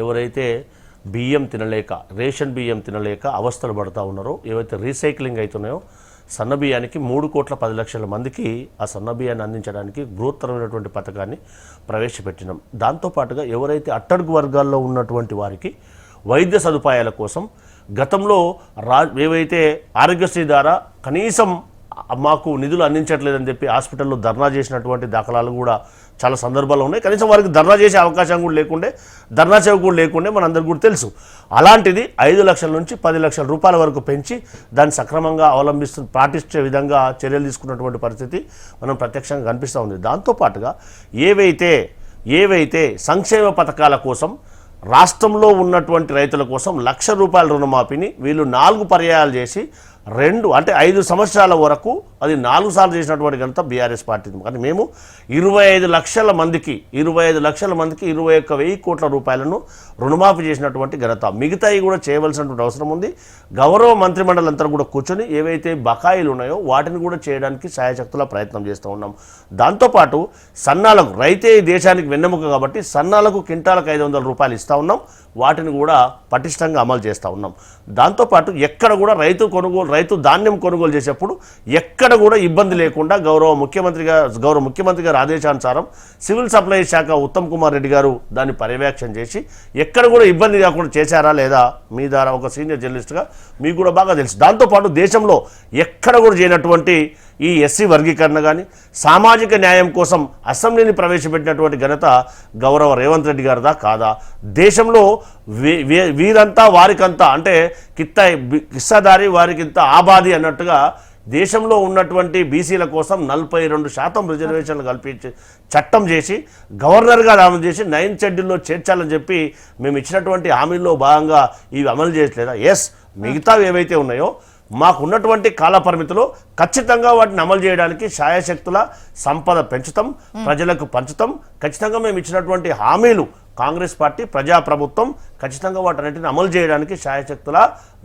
ఎవరైతే బియ్యం తినలేక, రేషన్ బియ్యం తినలేక అవస్థలు పడుతూ ఉన్నారో, ఏవైతే రీసైక్లింగ్ అవుతున్నాయో సన్న బియ్యానికి 3,10,00,000 మందికి ఆ సన్న బియ్యాన్ని అందించడానికి బృహత్తరమైనటువంటి పథకాన్ని ప్రవేశపెట్టినాం. దాంతోపాటుగా ఎవరైతే అట్టడుగు వర్గాల్లో ఉన్నటువంటి వారికి వైద్య సదుపాయాల కోసం గతంలో ఏవైతే ఆరోగ్యశ్రీ ద్వారా కనీసం మాకు నిధులు అందించట్లేదని చెప్పి హాస్పిటల్లో ధర్నా చేసినటువంటి దాఖలాలు కూడా చాలా సందర్భాలు ఉన్నాయి. కనీసం వారికి ధర్నా చేసే అవకాశం కూడా లేకుండే, ధర్నా సేవ కూడా లేకుండే మనందరికీ కూడా తెలుసు. అలాంటిది 5 లక్షల నుంచి 10 లక్షల రూపాయల వరకు పెంచి దాన్ని సక్రమంగా పాటించే విధంగా చర్యలు తీసుకున్నటువంటి పరిస్థితి మనం ప్రత్యక్షంగా కనిపిస్తూ ఉంది. దాంతోపాటుగా ఏవైతే సంక్షేమ పథకాల కోసం రాష్ట్రంలో ఉన్నటువంటి రైతుల కోసం ₹1,00,000 రుణమాఫీని వీళ్ళు 4 పర్యాయాలు చేసి 5 సంవత్సరాల వరకు అది 4 సార్లు చేసినటువంటి ఘనత బీఆర్ఎస్ పార్టీ. కానీ మేము 25 లక్షల మందికి 21,000 కోట్ల రూపాయలను రుణమాఫీ చేసినటువంటి ఘనత. మిగతాయి కూడా చేయవలసినటువంటి అవసరం ఉంది. గౌరవ మంత్రిమండలి అంతా కూడా కూర్చొని ఏవైతే బకాయిలు ఉన్నాయో వాటిని కూడా చేయడానికి శాయశక్తుల ప్రయత్నం చేస్తూ ఉన్నాం. దాంతోపాటు సన్నాలకు, రైతే ఈ దేశానికి వెన్నెముక కాబట్టి సన్నాలకు క్వింటాలకు ₹500 ఇస్తూ ఉన్నాం. వాటిని కూడా పటిష్టంగా అమలు చేస్తూ ఉన్నాం. దాంతోపాటు ఎక్కడ కూడా రైతు ధాన్యం కొనుగోలు చేసేప్పుడు ఎక్కడ కూడా ఇబ్బంది లేకుండా గౌరవ ముఖ్యమంత్రి గారి ఆదేశానుసారం సివిల్ సప్లై శాఖ ఉత్తమ్ కుమార్ రెడ్డి గారు దాన్ని పర్యవేక్షణ చేసి ఎక్కడ కూడా ఇబ్బంది కాకుండా చేశారా లేదా మీ ద్వారా ఒక సీనియర్ జర్నలిస్ట్గా మీకు కూడా బాగా తెలుసు. దాంతోపాటు దేశంలో ఎక్కడ కూడా చేయనటువంటి ఈ ఎస్సీ వర్గీకరణ కానీ సామాజిక న్యాయం కోసం అసెంబ్లీని ప్రవేశపెట్టినటువంటి ఘనత గౌరవ రేవంత్ రెడ్డి గారిదా కాదా? దేశంలో వీరంతా వారికంతా, అంటే కిస్సాదారి వారికింత ఆబాది అన్నట్టుగా దేశంలో ఉన్నటువంటి బీసీల కోసం 42% రిజర్వేషన్లు కల్పించి చట్టం చేసి గవర్నర్గా అమలు చేసి 9th షెడ్యూల్లో చేర్చాలని చెప్పి మేము ఇచ్చినటువంటి హామీల్లో భాగంగా ఇవి అమలు చేయట్లేదా? ఎస్, మిగతావి ఏవైతే ఉన్నాయో మాకున్నటువంటి కాల పరిమితిలో ఖచ్చితంగా వాటిని అమలు చేయడానికి శాయశక్తుల సంపద పెంచుతాం, ప్రజలకు పంచుతాం. ఖచ్చితంగా మేము ఇచ్చినటువంటి హామీలు కాంగ్రెస్ పార్టీ ప్రజాప్రభుత్వం ఖచ్చితంగా వాటన్నిటిని అమలు చేయడానికి శాయశక్తుల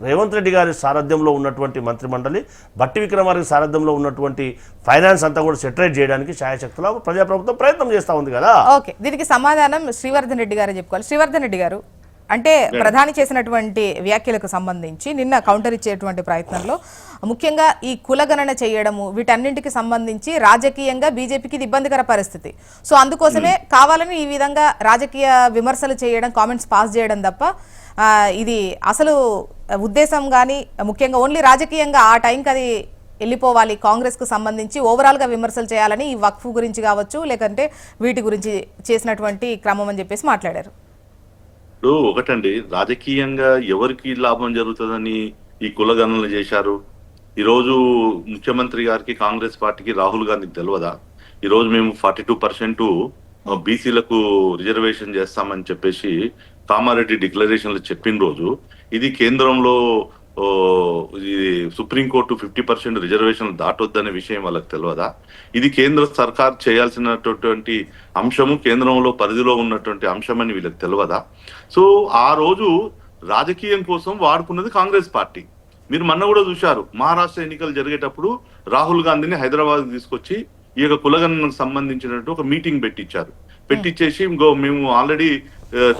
రేవంత్ రెడ్డి గారి సారథ్యంలో ఉన్నటువంటి మంత్రిమండలి, బట్టి విక్రమార్క సారథ్యంలో ఉన్నటువంటి ఫైనాన్స్ అంతా కూడా సెటరేట్ చేయడానికి శాయశక్తుల ప్రజాప్రభుత్వం ప్రయత్నం చేస్తూ ఉంది కదా. ఓకే, దీనికి సమాధానం శ్రీవర్ధన్ రెడ్డి గారే చెప్పుకోవాలి. శ్రీవర్ధన్ రెడ్డి గారు, అంటే ప్రధాని చేసినటువంటి వ్యాఖ్యలకు సంబంధించి నిన్న కౌంటర్ ఇచ్చేటువంటి ప్రయత్నంలో ముఖ్యంగా ఈ కులగణన చేయడము వీటన్నింటికి సంబంధించి రాజకీయంగా బీజేపీకి ఇది ఇబ్బందికర పరిస్థితి. సో అందుకోసమే కావాలని ఈ విధంగా రాజకీయ విమర్శలు చేయడం, కామెంట్స్ పాస్ చేయడం తప్ప ఇది అసలు ఉద్దేశం కానీ ముఖ్యంగా ఓన్లీ రాజకీయంగా ఆ టైంకి అది వెళ్ళిపోవాలి, కాంగ్రెస్కు సంబంధించి ఓవరాల్గా విమర్శలు చేయాలని ఈ వక్ఫ్ గురించి కావచ్చు లేకంటే వీటి గురించి చేసినటువంటి క్రమం అని చెప్పేసి మాట్లాడారు. ఒకటండి, రాజకీయంగా ఎవరికి లాభం జరుగుతుందని ఈ కులగణనలు చేశారు. ఈరోజు ముఖ్యమంత్రి గారికి, కాంగ్రెస్ పార్టీకి, రాహుల్ గాంధీకి తెలియదా? ఈరోజు మేము 42% బీసీలకు రిజర్వేషన్ చేస్తామని చెప్పేసి కామారెడ్డి డిక్లరేషన్లు చెప్పిన రోజు ఇది కేంద్రంలో ఇది సుప్రీంకోర్టు 50% రిజర్వేషన్లు దాటొద్దనే విషయం వాళ్ళకి తెలియదా? ఇది కేంద్ర సర్కార్ చేయాల్సినటువంటి అంశము, కేంద్రంలో పరిధిలో ఉన్నటువంటి అంశం అని వీళ్ళకి తెలియదా? సో ఆ రోజు రాజకీయం కోసం వాడుకున్నది కాంగ్రెస్ పార్టీ. మీరు మొన్న కూడా చూశారు, మహారాష్ట్ర ఎన్నికలు జరిగేటప్పుడు రాహుల్ గాంధీని హైదరాబాద్ తీసుకొచ్చి ఈ యొక్క కులగణనకు సంబంధించినట్టు ఒక మీటింగ్ పెట్టించేసి మేము ఆల్రెడీ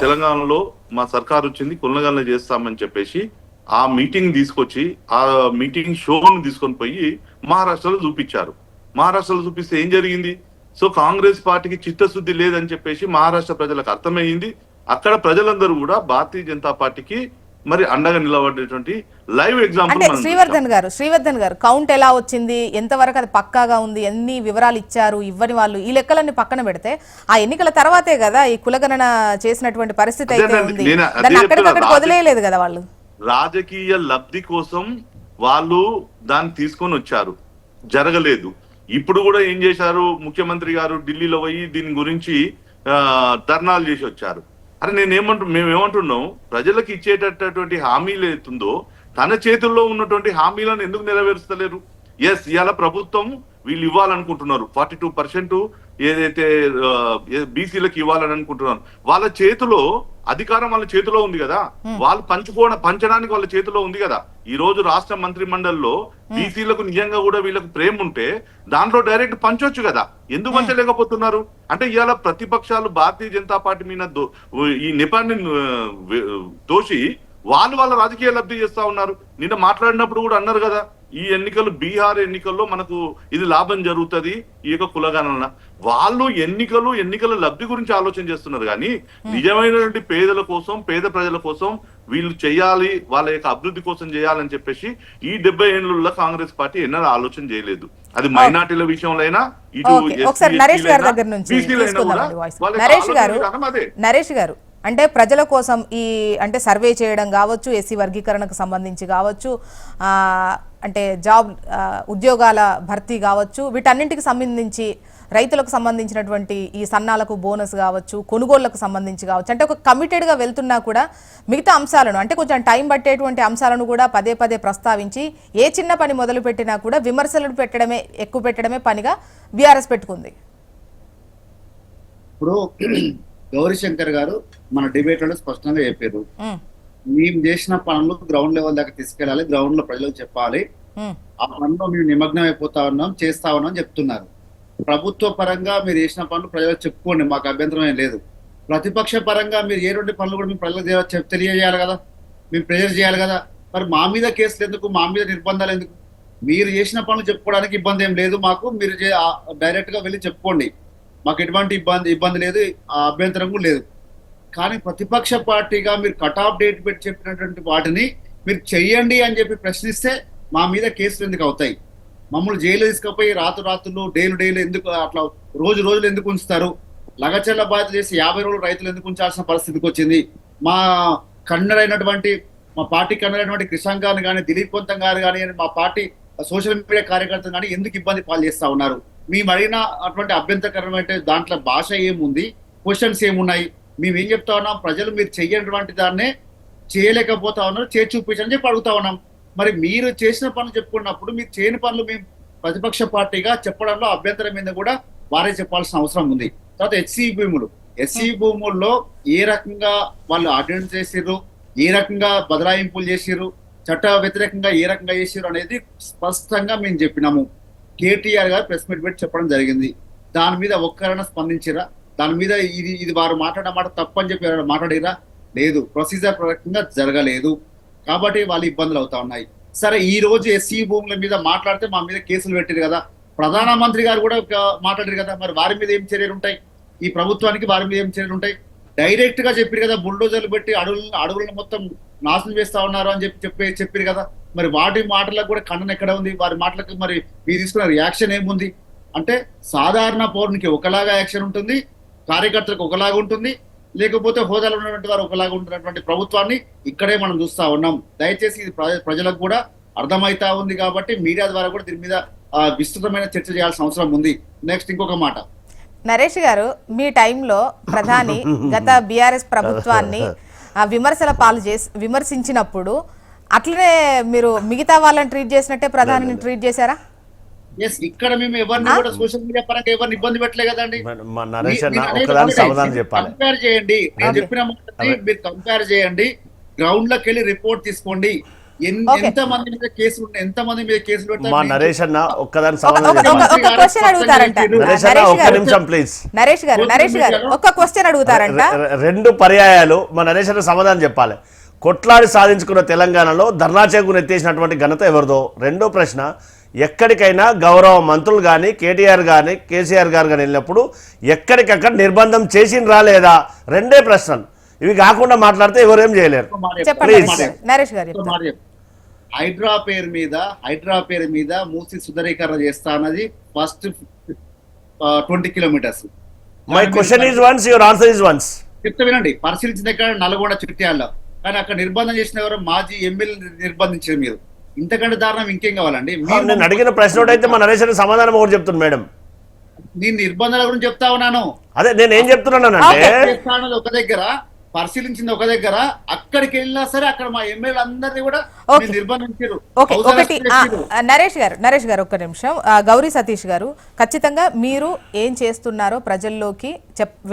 తెలంగాణలో మా సర్కార్ వచ్చింది, కులగణన చేస్తామని చెప్పేసి ఆ మీటింగ్ తీసుకొచ్చి ఆ మీటింగ్ షోను తీసుకొని పోయి మహారాష్ట్రలో చూపించారు. మహారాష్ట్రలో చూపిస్తే ఏం జరిగింది? సో కాంగ్రెస్ పార్టీకి చిత్తశుద్ధి లేదని చెప్పేసి మహారాష్ట్ర ప్రజలకు అర్థమయ్యింది. అక్కడ ప్రజలందరూ కూడా భారతీయ జనతా పార్టీకి మరి అండగా నిలబడేటువంటి లైవ్ ఎగ్జాంపుల్ అంటే శ్రీవర్ధన్ గారు కౌంట్ ఎలా వచ్చింది, ఎంతవరకు అది పక్కాగా ఉంది, ఎన్ని వివరాలు ఇచ్చారు, ఇవ్వని వాళ్ళు, ఈ లెక్కలన్నీ పక్కన పెడితే ఆ ఎన్నికల తర్వాతే కదా ఈ కులగణన చేసినటువంటి పరిస్థితి అయితే ఉంది. దాన్ని అక్కడికక్కడ వదిలేయలేదు కదా వాళ్ళు. రాజకీయ లబ్ధి కోసం వాళ్ళు దాన్ని తీసుకొని వచ్చారు, జరగలేదు. ఇప్పుడు కూడా ఏం చేశారు, ముఖ్యమంత్రి గారు ఢిల్లీలో పోయి దీని గురించి ధర్నాలు చేసి వచ్చారు. అరే మేమేమంటున్నాం, ప్రజలకు ఇచ్చేటటువంటి హామీలు ఏతుందో తన చేతుల్లో ఉన్నటువంటి హామీలను ఎందుకు నెరవేరుస్తలేరు? ఎస్, ఇవాళ ప్రభుత్వం వీళ్ళు ఇవ్వాలనుకుంటున్నారు 42% ఏదైతే బీసీలకు ఇవ్వాలని అనుకుంటున్నారు. వాళ్ళ చేతిలో అధికారం వాళ్ళ చేతిలో ఉంది కదా, వాళ్ళు పంచడానికి వాళ్ళ చేతిలో ఉంది కదా. ఈ రోజు రాష్ట్ర మంత్రి మండలిలో బీసీలకు నిజంగా కూడా వీళ్ళకి ప్రేమ ఉంటే దాంట్లో డైరెక్ట్ పంచొచ్చు కదా, ఎందుకు పంచలేకపోతున్నారు? అంటే ఇవాళ ప్రతిపక్షాలు భారతీయ జనతా పార్టీ మీద ఈ నెపాన్ని తోసి వాళ్ళ రాజకీయ లబ్ధి చేస్తా ఉన్నారు. నిన్న మాట్లాడినప్పుడు కూడా అన్నారు కదా, ఈ ఎన్నికలు బీహార్ ఎన్నికల్లో మనకు ఇది లాభం జరుగుతుంది ఈ యొక్క కులగణన. వాళ్ళు ఎన్నికల లబ్ధి గురించి ఆలోచన చేస్తున్నారు కానీ నిజమైనటువంటి పేదల కోసం, పేద ప్రజల కోసం వీళ్ళు చేయాలి, వాళ్ళ యొక్క అభివృద్ధి కోసం చేయాలని చెప్పేసి ఈ 70 ఏళ్లలో కాంగ్రెస్ పార్టీ ఎన్నడూ ఆలోచన చేయలేదు. అది మైనార్టీల విషయంలో అయినా, ఇటు నరేష్ గారి దగ్గర నుంచి నరేష్ గారు అంటే ప్రజల కోసం ఈ అంటే సర్వే చేయడం కావచ్చు, ఎస్సీ వర్గీకరణకు సంబంధించి కావచ్చు, అంటే జాబ్ ఉద్యోగాల భర్తీ కావచ్చు, వీటన్నింటికి సంబంధించి రైతులకు సంబంధించినటువంటి ఈ సన్నాలకు బోనస్ కావచ్చు, కొనుగోళ్లకు సంబంధించి కావచ్చు, అంటే ఒక కమిటెడ్గా వెళ్తున్నా కూడా మిగతా అంశాలను అంటే కొంచెం టైం పట్టేటువంటి అంశాలను కూడా పదే పదే ప్రస్తావించి ఏ చిన్న పని మొదలు పెట్టినా కూడా విమర్శలు ఎక్కువ పెట్టడమే పనిగా బీఆర్ఎస్ పెట్టుకుంది. ఇప్పుడు గౌరీశంకర్ గారు మన డిబేట్లలో స్పష్టంగా చెప్పారు, మేము చేసిన పనులు గ్రౌండ్ లెవెల్ దాకా తీసుకెళ్ళాలి, గ్రౌండ్ లో ప్రజలకు చెప్పాలి, ఆ పనులు మేము నిమగ్నం అయిపోతా ఉన్నాం, చేస్తా ఉన్నాం చెప్తున్నారు. ప్రభుత్వ పరంగా మీరు చేసిన పనులు ప్రజలకు చెప్పుకోండి, మాకు అభ్యంతరం ఏం లేదు. ప్రతిపక్ష పరంగా మీరు ఏ 2 పనులు కూడా మేము ప్రజలకు తెలియజేయాలి కదా, మేము ప్రెజర్ చేయాలి కదా. మరి మా మీద కేసులు ఎందుకు, మా మీద నిర్బంధాలు ఎందుకు? మీరు చేసిన పనులు చెప్పుకోవడానికి ఇబ్బంది ఏం లేదు మాకు, మీరు డైరెక్ట్ గా వెళ్ళి చెప్పుకోండి, మాకు ఎటువంటి ఇబ్బంది లేదు, అభ్యంతరం కూడా లేదు. కానీ ప్రతిపక్ష పార్టీగా మీరు కట్ ఆఫ్ డేట్ పెట్టి చెప్పినటువంటి వాటిని మీరు చెయ్యండి అని చెప్పి ప్రశ్నిస్తే మా మీద కేసులు ఎందుకు అవుతాయి? మమ్మల్ని జైలు తీసుకుపోయి రాత్రులు డైలు ఎందుకు అట్లా రోజులు ఎందుకు ఉంచుతారు? లగచర్ల బాధ్యత చేసి 50 రోజులు రైతులు ఎందుకు ఉంచాల్సిన పరిస్థితికి వచ్చింది? మా పార్టీ కన్నడైనటువంటి కృషాంక్ గారిని కానీ, దిలీప్ కొంతం గారు కానీ, మా పార్టీ సోషల్ మీడియా కార్యకర్తలు కానీ ఎందుకు ఇబ్బంది పాలు చేస్తా ఉన్నారు? మేము అడిగిన అటువంటి అభ్యంతరకరమైన దాంట్లో భాష ఏముంది, క్వశ్చన్స్ ఏమున్నాయి? మేము ఏం చెప్తా ఉన్నాం, ప్రజలు మీరు చెయ్యనటువంటి దాన్నే చేయలేకపోతా ఉన్నారు, చేసి చూపించని చెప్పి అడుగుతా ఉన్నాం. మరి మీరు చేసిన పనులు చెప్పుకున్నప్పుడు మీరు చేయని పనులు మేము ప్రతిపక్ష పార్టీగా చెప్పడంలో అభ్యంతరం మీద కూడా వారే చెప్పాల్సిన అవసరం ఉంది. తర్వాత ఎస్సీ భూముల్లో ఏ రకంగా వాళ్ళు ఆర్డినెన్స్ చేసిర్రు, ఏ రకంగా బదలాయింపులు చేసిర్రు, చట్ట వ్యతిరేకంగా ఏ రకంగా చేసిర్రు అనేది స్పష్టంగా మేము చెప్పినాము. కేటీఆర్ గారు ప్రెస్ మీట్ పెట్టి చెప్పడం జరిగింది. దాని మీద ఒక్కరైనా స్పందించిరా? దాని మీద ఇది వారు మాట్లాడిన మాట తప్పని చెప్పి ఎవరైనా మాట్లాడిరా? లేదు, ప్రొసీజర్ ప్రకారంగా జరగలేదు. కాబట్టి వాళ్ళు ఇబ్బందులు అవుతా ఉన్నాయి. సరే, ఈ రోజు ఎస్సీ భూముల మీద మాట్లాడితే మా మీద కేసులు పెట్టారు కదా, ప్రధానమంత్రి గారు కూడా మాట్లాడారు కదా, మరి వారి మీద ఏం చర్యలు ఉంటాయి? ఈ ప్రభుత్వానికి వారి మీద ఏం చర్యలు ఉంటాయి? డైరెక్ట్ గా చెప్పారు కదా, బుల్డోజర్లు పెట్టి అడవులను మొత్తం నాశనం చేస్తా ఉన్నారు అని చెప్పారు కదా. మరి వాటి మాటలకు కూడా ఖండన ఎక్కడ ఉంది? వారి మాటలకు మరి మీరు తీసుకున్న రియాక్షన్ ఏముంది? అంటే సాధారణ పౌరునికి ఒకలాగా యాక్షన్ ఉంటుంది, కార్యకర్తలకు ఒకలాగా ఉంటుంది, లేకపోతే హోదాలో ఉన్నటువంటి వారు ఒకలాగా ఉంటున్నటువంటి ప్రభుత్వాన్ని ఇక్కడే మనం చూస్తా ఉన్నాం. దయచేసి ఇది ప్రజలకు కూడా అర్థమైతా ఉంది కాబట్టి మీడియా ద్వారా కూడా దీని మీద విస్తృతమైన చర్చ చేయాల్సిన అవసరం ఉంది. నెక్స్ట్ ఇంకొక మాట, నరేష్ గారు, మీ టైంలో ప్రధాని గత బీఆర్ఎస్ ప్రభుత్వాన్ని విమర్శల పాలు విమర్శించినప్పుడు అట్లనే మీరు మిగతా వాళ్ళని ట్రీట్ చేసినట్టే ప్రధానిని ట్రీట్ చేశారా? ఎస్, ఇక్కడ మేము ఎవరిని కూడా సోషల్ మీడియా పరంగా ఎవరిని ఇబ్బంది పెట్టలే కదండి. కంపేర్ చేయండి, నేను చెప్పిన మీరు కంపేర్ చేయండి, గ్రౌండ్ లోకి వెళ్ళి రిపోర్ట్ తీసుకోండి. ఎంత మంది మీద కేసులు ఉన్నాయి, ఎంత మంది మీద కేసులు పెట్టారు? నరేష్ అన్న ఒక్కదాని నరేష్ గారు ఒక్క క్వశ్చన్ అడుగుతారంట. 2 పర్యాయాలు మా నరేష్ అన్న సమాధానం చెప్పాలి. కొట్లాడి సాధించుకున్న తెలంగాణలో ధర్నా చేకుని ఎత్తేసినటువంటి ఘనత ఎవరిదో? రెండో ప్రశ్న, ఎక్కడికైనా గౌరవ మంత్రులు కానీ, కేటీఆర్ కానీ, కేసీఆర్ గారు కానీ వెళ్ళినప్పుడు ఎక్కడికక్కడ నిర్బంధం చేసిండ్రా లేదా? 2 ప్రశ్నలు. ఇవి కాకుండా మాట్లాడితే ఎవరేం చేయలేరు. చెప్పండి Please. నరేష్ గారు ఒక మాట చెప్తా. హైడ్రా పేరు మీద మూసి సుందరీకరణ చేస్తా అన్నది first 20 kilometres. My question is once, your answer is once. చెప్తే వినండి. పరిశీలించిన ఎక్కడ నల్గొండ చిట్యాల, కానీ అక్కడ నిర్బంధం చేసిన ఎవరు మాజీ ఎమ్మెల్యే నిర్బంధించారు మీరు. ఇంతకంటే దారుణం ఇంకేం కావాలండి? నేను అడిగిన ప్రశ్న అయితే మా నరేష్ సమాధానం ఒకటి చెప్తున్నాను మేడం. నేను నిర్బంధాల గురించి చెప్తా ఉన్నాను. అదే నేను ఏం చెప్తున్నానంటే ఒక దగ్గర పరిశీలించింది, ఒక దగ్గర అక్కడికి వెళ్ళినా సరే అక్కడ మా ఎమ్మెల్యే అందరినీ కూడా నిర్బంధించారు. ఓకే, ఒకటి నరేష్ గారు ఒక్క నిమిషం. గౌరీ సతీష్ గారు, ఖచ్చితంగా మీరు ఏం చేస్తున్నారో ప్రజల్లోకి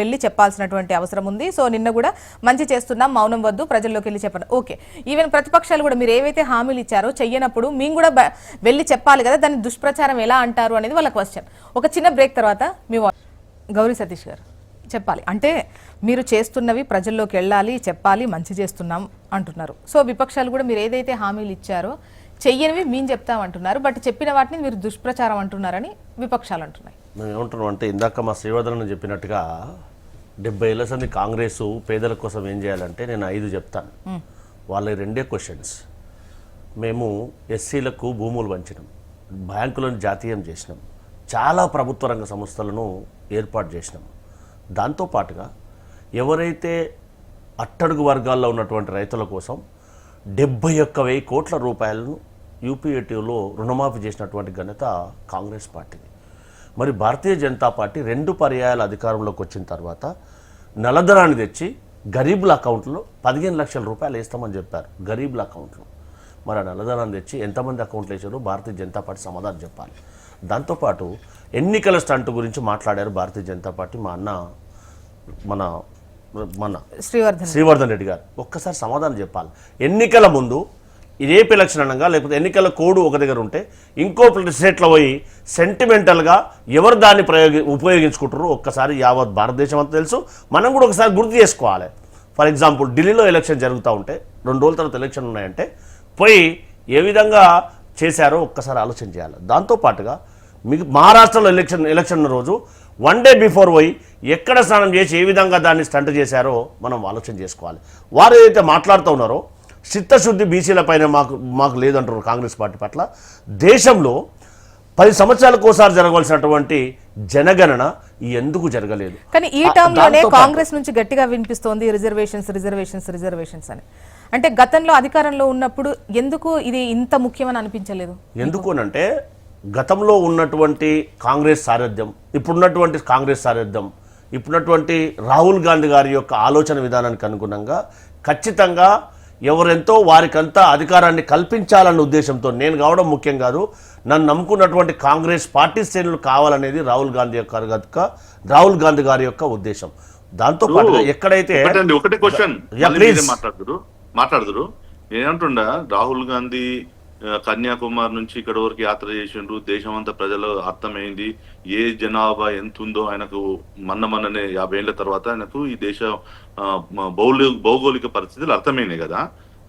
వెళ్ళి చెప్పాల్సినటువంటి అవసరం ఉంది. సో నిన్న కూడా మంచి చేస్తున్నాం, మౌనం వద్దు, ప్రజల్లోకి వెళ్ళి చెప్పండి. ఓకే, ఈవెన్ ప్రతిపక్షాలు కూడా మీరు ఏవైతే హామీలు ఇచ్చారో చెయ్యనప్పుడు మేము కూడా వెళ్ళి చెప్పాలి కదా, దాన్ని దుష్ప్రచారం ఎలా అంటారు అనేది వాళ్ళ క్వశ్చన్. ఒక చిన్న బ్రేక్ తర్వాత మీ గౌరీ సతీష్ గారు చెప్పాలి. అంటే మీరు చేస్తున్నవి ప్రజల్లోకి వెళ్ళాలి, చెప్పాలి, మంచి చేస్తున్నాం అంటున్నారు. సో విపక్షాలు కూడా మీరు ఏదైతే హామీలు ఇచ్చారో చెయ్యనివి మేము చెప్తామంటున్నారు, బట్ చెప్పిన వాటిని మీరు దుష్ప్రచారం అంటున్నారని విపక్షాలు అంటున్నాయి. మేము ఏమంటున్నాం అంటే ఇందాక మా శ్రీవర్ధన్ చెప్పినట్టుగా 70 ఏళ్ల సంది కాంగ్రెస్ పేదల కోసం ఏం చేయాలంటే నేను 5 చెప్తాను. వాళ్ళ 2 క్వశ్చన్స్. మేము ఎస్సీలకు భూములు పంచినాం, బ్యాంకులను జాతీయం చేసినాం, చాలా ప్రభుత్వ రంగ సంస్థలను ఏర్పాటు చేసినాం. దాంతోపాటుగా ఎవరైతే అట్టడుగు వర్గాల్లో ఉన్నటువంటి రైతుల కోసం 71,000 కోట్ల రూపాయలను యూపీఏటీలో రుణమాఫీ చేసినటువంటి ఘనత కాంగ్రెస్ పార్టీది. మరి భారతీయ జనతా పార్టీ 2 పర్యాయాల అధికారంలోకి వచ్చిన తర్వాత నల్లధనాన్ని తెచ్చి గరీబుల అకౌంట్లో 15 లక్షల రూపాయలు వేస్తామని చెప్పారు. గరీబుల అకౌంట్లో మరి ఆ నల్లధనాన్ని తెచ్చి ఎంతమంది అకౌంట్లు వేసారో భారతీయ జనతా పార్టీ సమాధానం చెప్పాలి. దాంతోపాటు ఎన్నికల స్టంట్ గురించి మాట్లాడారు భారతీయ జనతా పార్టీ మా అన్న మన శ్రీవర్ధన్ రెడ్డి గారు. ఒక్కసారి సమాధానం చెప్పాలి. ఎన్నికల ముందు రేపు ఎలక్షన్ అనగా లేకపోతే ఎన్నికల కోడ్ ఒక దగ్గర ఉంటే ఇంకో స్టేట్లో పోయి సెంటిమెంటల్గా ఎవరు దాన్ని ఉపయోగించుకుంటారో ఒక్కసారి యావత్ భారతదేశం అంతా తెలుసు. మనం కూడా ఒకసారి గుర్తు చేసుకోవాలి. ఫర్ ఎగ్జాంపుల్ ఢిల్లీలో ఎలక్షన్ జరుగుతూ ఉంటే 2 రోజుల తర్వాత ఎలక్షన్ ఉన్నాయంటే పోయి ఏ విధంగా చేశారో ఒక్కసారి ఆలోచన చేయాలి. దాంతోపాటుగా మీకు మహారాష్ట్రలో ఎలక్షన్ రోజు 1 డే బిఫోర్ పోయి ఎక్కడ స్నానం చేసి ఏ విధంగా దాన్ని స్టంట్ చేశారో మనం ఆలోచన చేసుకోవాలి. వారు ఏదైతే మాట్లాడుతూ ఉన్నారో చిత్తశుద్ధి బీసీల పైన మాకు లేదంటారు కాంగ్రెస్ పార్టీ పట్ల. దేశంలో 10 సంవత్సరాలకు ఒకసారి జరగవలసినటువంటి జనగణన ఎందుకు జరగలేదు? కానీ ఈ టర్మ్ లోనే కాంగ్రెస్ నుంచి గట్టిగా వినిపిస్తోంది రిజర్వేషన్స్ అని. అంటే గతంలో అధికారంలో ఉన్నప్పుడు ఎందుకు ఇది ఇంత ముఖ్యమని అనిపించలేదు? ఎందుకు అంటే గతంలో ఉన్నటువంటి కాంగ్రెస్ సారథ్యం, ఇప్పుడున్నటువంటి కాంగ్రెస్ సారథ్యం, ఇప్పుడున్నటువంటి రాహుల్ గాంధీ గారి యొక్క ఆలోచన విధానానికి అనుగుణంగా ఖచ్చితంగా ఎవరెంతో వారికంతా అధికారాన్ని కల్పించాలన్న ఉద్దేశంతో నేను కావడం ముఖ్యం కాదు, నన్ను నమ్ముకున్నటువంటి కాంగ్రెస్ పార్టీ శ్రేణులు కావాలనేది రాహుల్ గాంధీ గారి యొక్క ఉద్దేశం. దాంతో పాటు ఎక్కడైతే ఒకటే క్వశ్చన్ మాట్లాడుతురు నేనంటుండా రాహుల్ గాంధీ కన్యాకుమారి నుంచి ఇక్కడ వరకు యాత్ర చేసిండ్రు, దేశం అంతా ప్రజలు అర్థమైంది, ఏ జనాభా ఎంత ఉందో ఆయనకు మొన్ననే 50 ఏళ్ల తర్వాత ఆయనకు ఈ దేశ భౌగోళిక పరిస్థితులు అర్థమైనాయి కదా.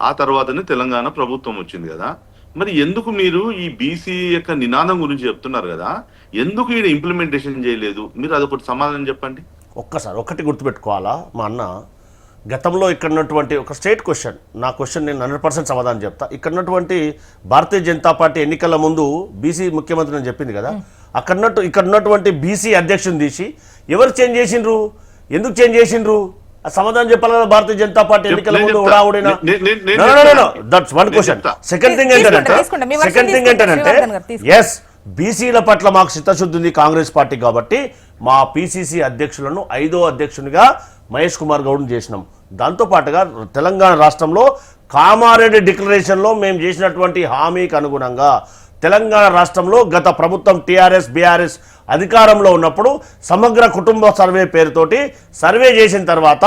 ఆ తర్వాతనే తెలంగాణ ప్రభుత్వం వచ్చింది కదా. మరి ఎందుకు మీరు ఈ బీసీ యొక్క నినాదం గురించి చెప్తున్నారు కదా, ఎందుకు ఈయన ఇంప్లిమెంటేషన్ చేయలేదు? మీరు అదొకటి సమాధానం చెప్పండి. ఒకటి గుర్తుపెట్టుకోవాలా మా అన్న, గతంలో ఇక్కడ ఉన్నటువంటి ఒక స్టేట్ క్వశ్చన్, నా క్వశ్చన్ నేను 100% సమాధానం చెప్తా. ఇక్కడ ఉన్నటువంటి భారతీయ జనతా పార్టీ ఎన్నికల ముందు బీసీ ముఖ్యమంత్రి అని చెప్పింది కదా, ఇక్కడ ఉన్నటువంటి బీసీ అధ్యక్షుని తీసి ఎవరు చేంజ్ చేసిండ్రు, ఎందుకు చేంజ్ చేసిండ్రు? ఆ సమాధానం చెప్పాలి కదా. భారతీయ జనతా పార్టీ ఎన్నికల ముందు ఉడావుడినా that's one question. Second thing ఏంటంటే ఎస్ బీసీల పట్ల మాకు చిత్తశుద్ధి ఉంది కాంగ్రెస్ పార్టీ కాబట్టి మా పిసిసి అధ్యక్షులను 5వ అధ్యక్షునిగా మహేష్ కుమార్ గౌడ్ని చేసినాం. దాంతోపాటుగా తెలంగాణ రాష్ట్రంలో కామారెడ్డి డిక్లరేషన్లో మేము చేసినటువంటి హామీకి అనుగుణంగా తెలంగాణ రాష్ట్రంలో గత ప్రభుత్వం టీఆర్ఎస్ బీఆర్ఎస్ అధికారంలో ఉన్నప్పుడు సమగ్ర కుటుంబ సర్వే పేరుతోటి సర్వే చేసిన తర్వాత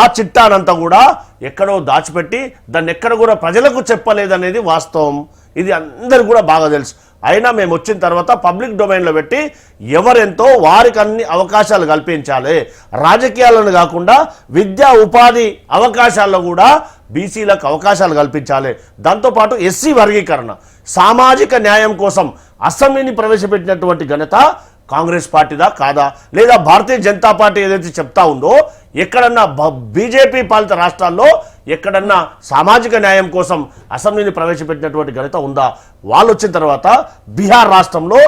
ఆ చిట్టానంతా కూడా ఎక్కడో దాచిపెట్టి దాన్ని ఎక్కడ కూడా ప్రజలకు చెప్పలేదనేది వాస్తవం. ఇది అందరు కూడా బాగా తెలుసు. అయినా మేము వచ్చిన తర్వాత పబ్లిక్ డొమైన్లో పెట్టి ఎవరెంతో వారికి అన్ని అవకాశాలు కల్పించాలి. రాజకీయాలను కాకుండా విద్యా ఉపాధి అవకాశాల్లో కూడా బీసీలకు అవకాశాలు కల్పించాలి. దాంతోపాటు ఎస్సీ వర్గీకరణ, సామాజిక న్యాయం కోసం అసెంబ్లీని ప్రవేశపెట్టినటువంటి ఘనత కాంగ్రెస్ పార్టీదా కాదా, లేదా భారతీయ జనతా పార్టీ ఏదైతే చెప్తా ఉందో ఎక్కడన్నా బీజేపీ పాలిత రాష్ట్రాల్లో ఎక్కడన్నా సామాజిక న్యాయం కోసం అసెంబ్లీని ప్రవేశపెట్టినటువంటి ఘనత ఉందా? వాళ్ళు వచ్చిన తర్వాత బీహార్ రాష్ట్రంలో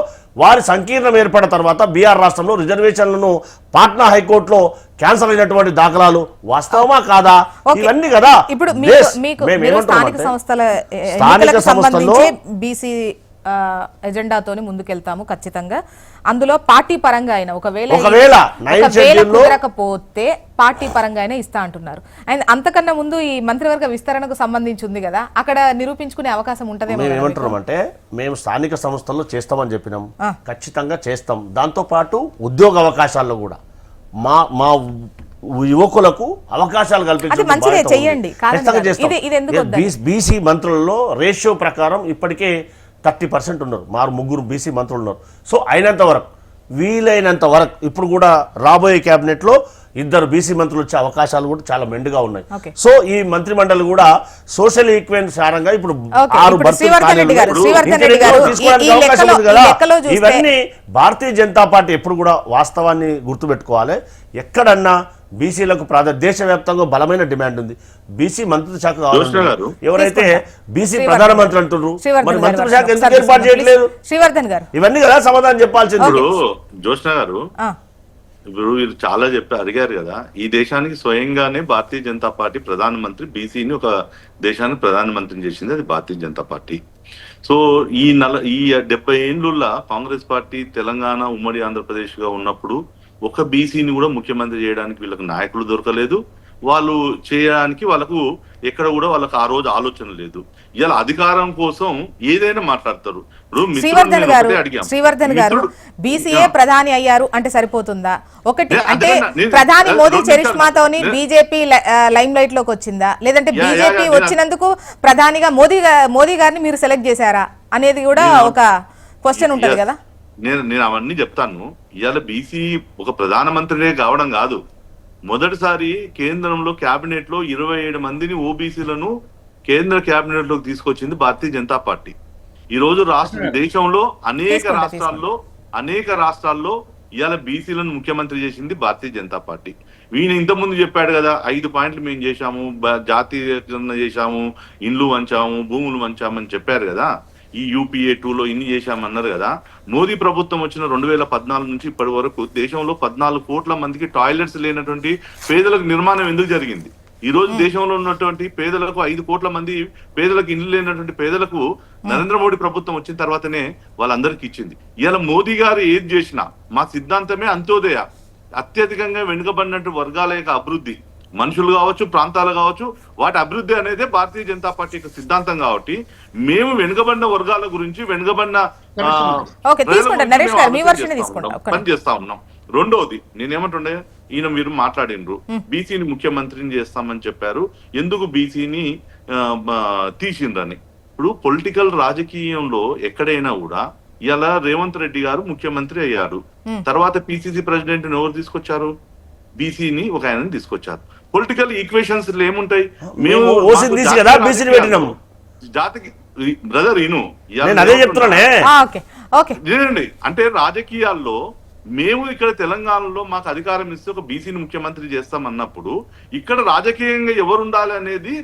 వారి సంకీర్ణం ఏర్పడిన తర్వాత బీహార్ రాష్ట్రంలో రిజర్వేషన్లను పాట్నా హైకోర్టులో క్యాన్సల్ అయినటువంటి దాఖలాలు వాస్తవమా కాదా? ఇవన్నీ కదా. ఇప్పుడు స్థానిక సంస్థల స్థానిక సంస్థల్లో బీసీ ఎజెండాతోని ముందుకెళ్తాము ఖచ్చితంగా. అందులో పార్టీ పరంగా అయినా ఒకవేళ కుదరకపోతే పార్టీ పరంగా అయినా ఇస్తా అంటున్నారు. అండ్ అంతకన్నా ముందు ఈ మంత్రివర్గ విస్తరణకు సంబంధించి ఉంది కదా, అక్కడ నిరూపించుకునే అవకాశం ఉంటదేమో. మేము ఏమంటున్నాం అంటే మేము స్థానిక సంస్థల్లో చేస్తామని చెప్పినాం, ఖచ్చితంగా చేస్తాం. దాంతో పాటు ఉద్యోగ అవకాశాల్లో కూడా మా యువకులకు అవకాశాలు కల్పించండి. బీసీ మంత్రులలో రేషియో ప్రకారం ఇప్పటికే 30% ఉన్నారు, మారు 3 బీసీ మంత్రులు ఉన్నారు. సో అయినంత వరకు వీలైనంత వరకు ఇప్పుడు కూడా రాబోయే క్యాబినెట్లో 2 బీసీ మంత్రులు వచ్చే అవకాశాలు కూడా చాలా మెండుగా ఉన్నాయి. సో ఈ మంత్రి మండలి కూడా సోషల్ ఈక్వెన్స్ సారంగా ఇప్పుడు 6 ఇవన్నీ భారతీయ జనతా పార్టీ ఎప్పుడు కూడా వాస్తవాన్ని గుర్తుపెట్టుకోవాలి. ఎక్కడన్నా బీసీలకు దేశవ్యాప్తంగా బలమైన డిమాండ్ ఉంది. బీసీ మంత్రిత్వ శాఖ ఎవరైతే బీసీ ప్రధానమంత్రి అంటున్నారు, మరి మంత్రిత్వ శాఖ ఎందుకు ఏర్పాటు చేయట్లేదు? శ్రీవర్ధన్ గారు ఇవన్నీ కదా సమాధానం చెప్పాల్సింది. జోష్న గారు ఇప్పుడు వీరు చాలా అడిగారు కదా, ఈ దేశానికి స్వయంగానే భారతీయ జనతా పార్టీ ప్రధానమంత్రి బీసీని ఒక దేశానికి ప్రధానమంత్రిని చేసింది అది భారతీయ జనతా పార్టీ. సో ఈ 70 ఏళ్ళుల్లా కాంగ్రెస్ పార్టీ తెలంగాణ ఉమ్మడి ఆంధ్రప్రదేశ్ గా ఉన్నప్పుడు ఒక బీసీని కూడా ముఖ్యమంత్రి చేయడానికి వీళ్ళకి నాయకులు దొరకలేదు. వాళ్ళు చేయడానికి వాళ్ళకు ఎక్కడ కూడా వాళ్ళకి ఆ రోజు ఆలోచన లేదు. ఇలా అధికారం కోసం ఏదైనా మాట్లాడతారు. శ్రీవర్ధన్ గారు బీసీఏ ప్రధాని అయ్యారు అంటే సరిపోతుందా? ఒకటి అంటే ప్రధాని మోదీ చరిష్మాతోని బీజేపీ లైమ్ లైట్ లోకి వచ్చిందా, లేదంటే బీజేపీ వచ్చినందుకు ప్రధానిగా మోదీ గారిని మీరు సెలెక్ట్ చేశారా అనేది కూడా ఒక క్వశ్చన్ ఉంటది కదా. నేను అవన్నీ చెప్తాను. ఇవాళ బీసీ ఒక ప్రధానమంత్రినే కావడం కాదు, మొదటిసారి కేంద్రంలో క్యాబినెట్ లో 27 మందిని ఓబీసీలను కేంద్ర క్యాబినెట్ లోకి తీసుకొచ్చింది భారతీయ జనతా పార్టీ. ఈ రోజు దేశంలో అనేక రాష్ట్రాల్లో ఇవాళ బీసీలను ముఖ్యమంత్రి చేసింది భారతీయ జనతా పార్టీ. ఈయన ఇంతకుముందు చెప్పాడు కదా, 5 పాయింట్లు మేము చేశాము, జాతీయకరణ చేశాము, ఇండ్లు వంచాము, భూములు వంచామని చెప్పారు కదా. ఈ యూపీఏ 2లో ఇన్ని చేశామన్నారు కదా. మోదీ ప్రభుత్వం వచ్చిన 2014 నుంచి ఇప్పటి వరకు దేశంలో 14 కోట్ల మందికి టాయిలెట్స్ లేనటువంటి పేదలకు నిర్మాణం ఎందుకు జరిగింది? ఈ రోజు దేశంలో ఉన్నటువంటి పేదలకు 5 కోట్ల మంది పేదలకు ఇల్లు లేనటువంటి పేదలకు నరేంద్ర మోడీ ప్రభుత్వం వచ్చిన తర్వాతనే వాళ్ళందరికీ ఇచ్చింది. ఇవాళ మోదీ గారు ఏది చేసినా మా సిద్ధాంతమే అంత్యోదయ, అత్యధికంగా వెనుకబడినట్టు వర్గాల యొక్క అభివృద్ధి, మనుషులు కావచ్చు, ప్రాంతాలు కావచ్చు, వాటి అభివృద్ధి అనేది భారతీయ జనతా పార్టీ యొక్క సిద్ధాంతం. కాబట్టి మేము వెనుకబడిన వర్గాల గురించి వెనుకబడిన పని చేస్తా ఉన్నాం. రెండోది నేనేమంటుండే, ఈయన మీరు మాట్లాడినరు బీసీని ముఖ్యమంత్రిని చేస్తామని చెప్పారు, ఎందుకు బీసీని తీసిండ్రని. ఇప్పుడు పొలిటికల్ రాజకీయంలో ఎక్కడైనా కూడా ఇలా రేవంత్ రెడ్డి గారు ముఖ్యమంత్రి అయ్యారు, తర్వాత పిసిసి ప్రెసిడెంట్ ఎవరు తీసుకొచ్చారు? బీసీని ఒక ఆయన తీసుకొచ్చారు. పొలిటికల్ ఈక్వేషన్స్ ఏముంటాయి? మేము జాతికి బ్రదర్ వినండి, అంటే రాజకీయాల్లో మేము ఇక్కడ తెలంగాణలో మాకు అధికారం ఇస్తే ఒక బీసీని ముఖ్యమంత్రి చేస్తాం అన్నప్పుడు ఇక్కడ రాజకీయంగా ఎవరు ఉండాలి అనేది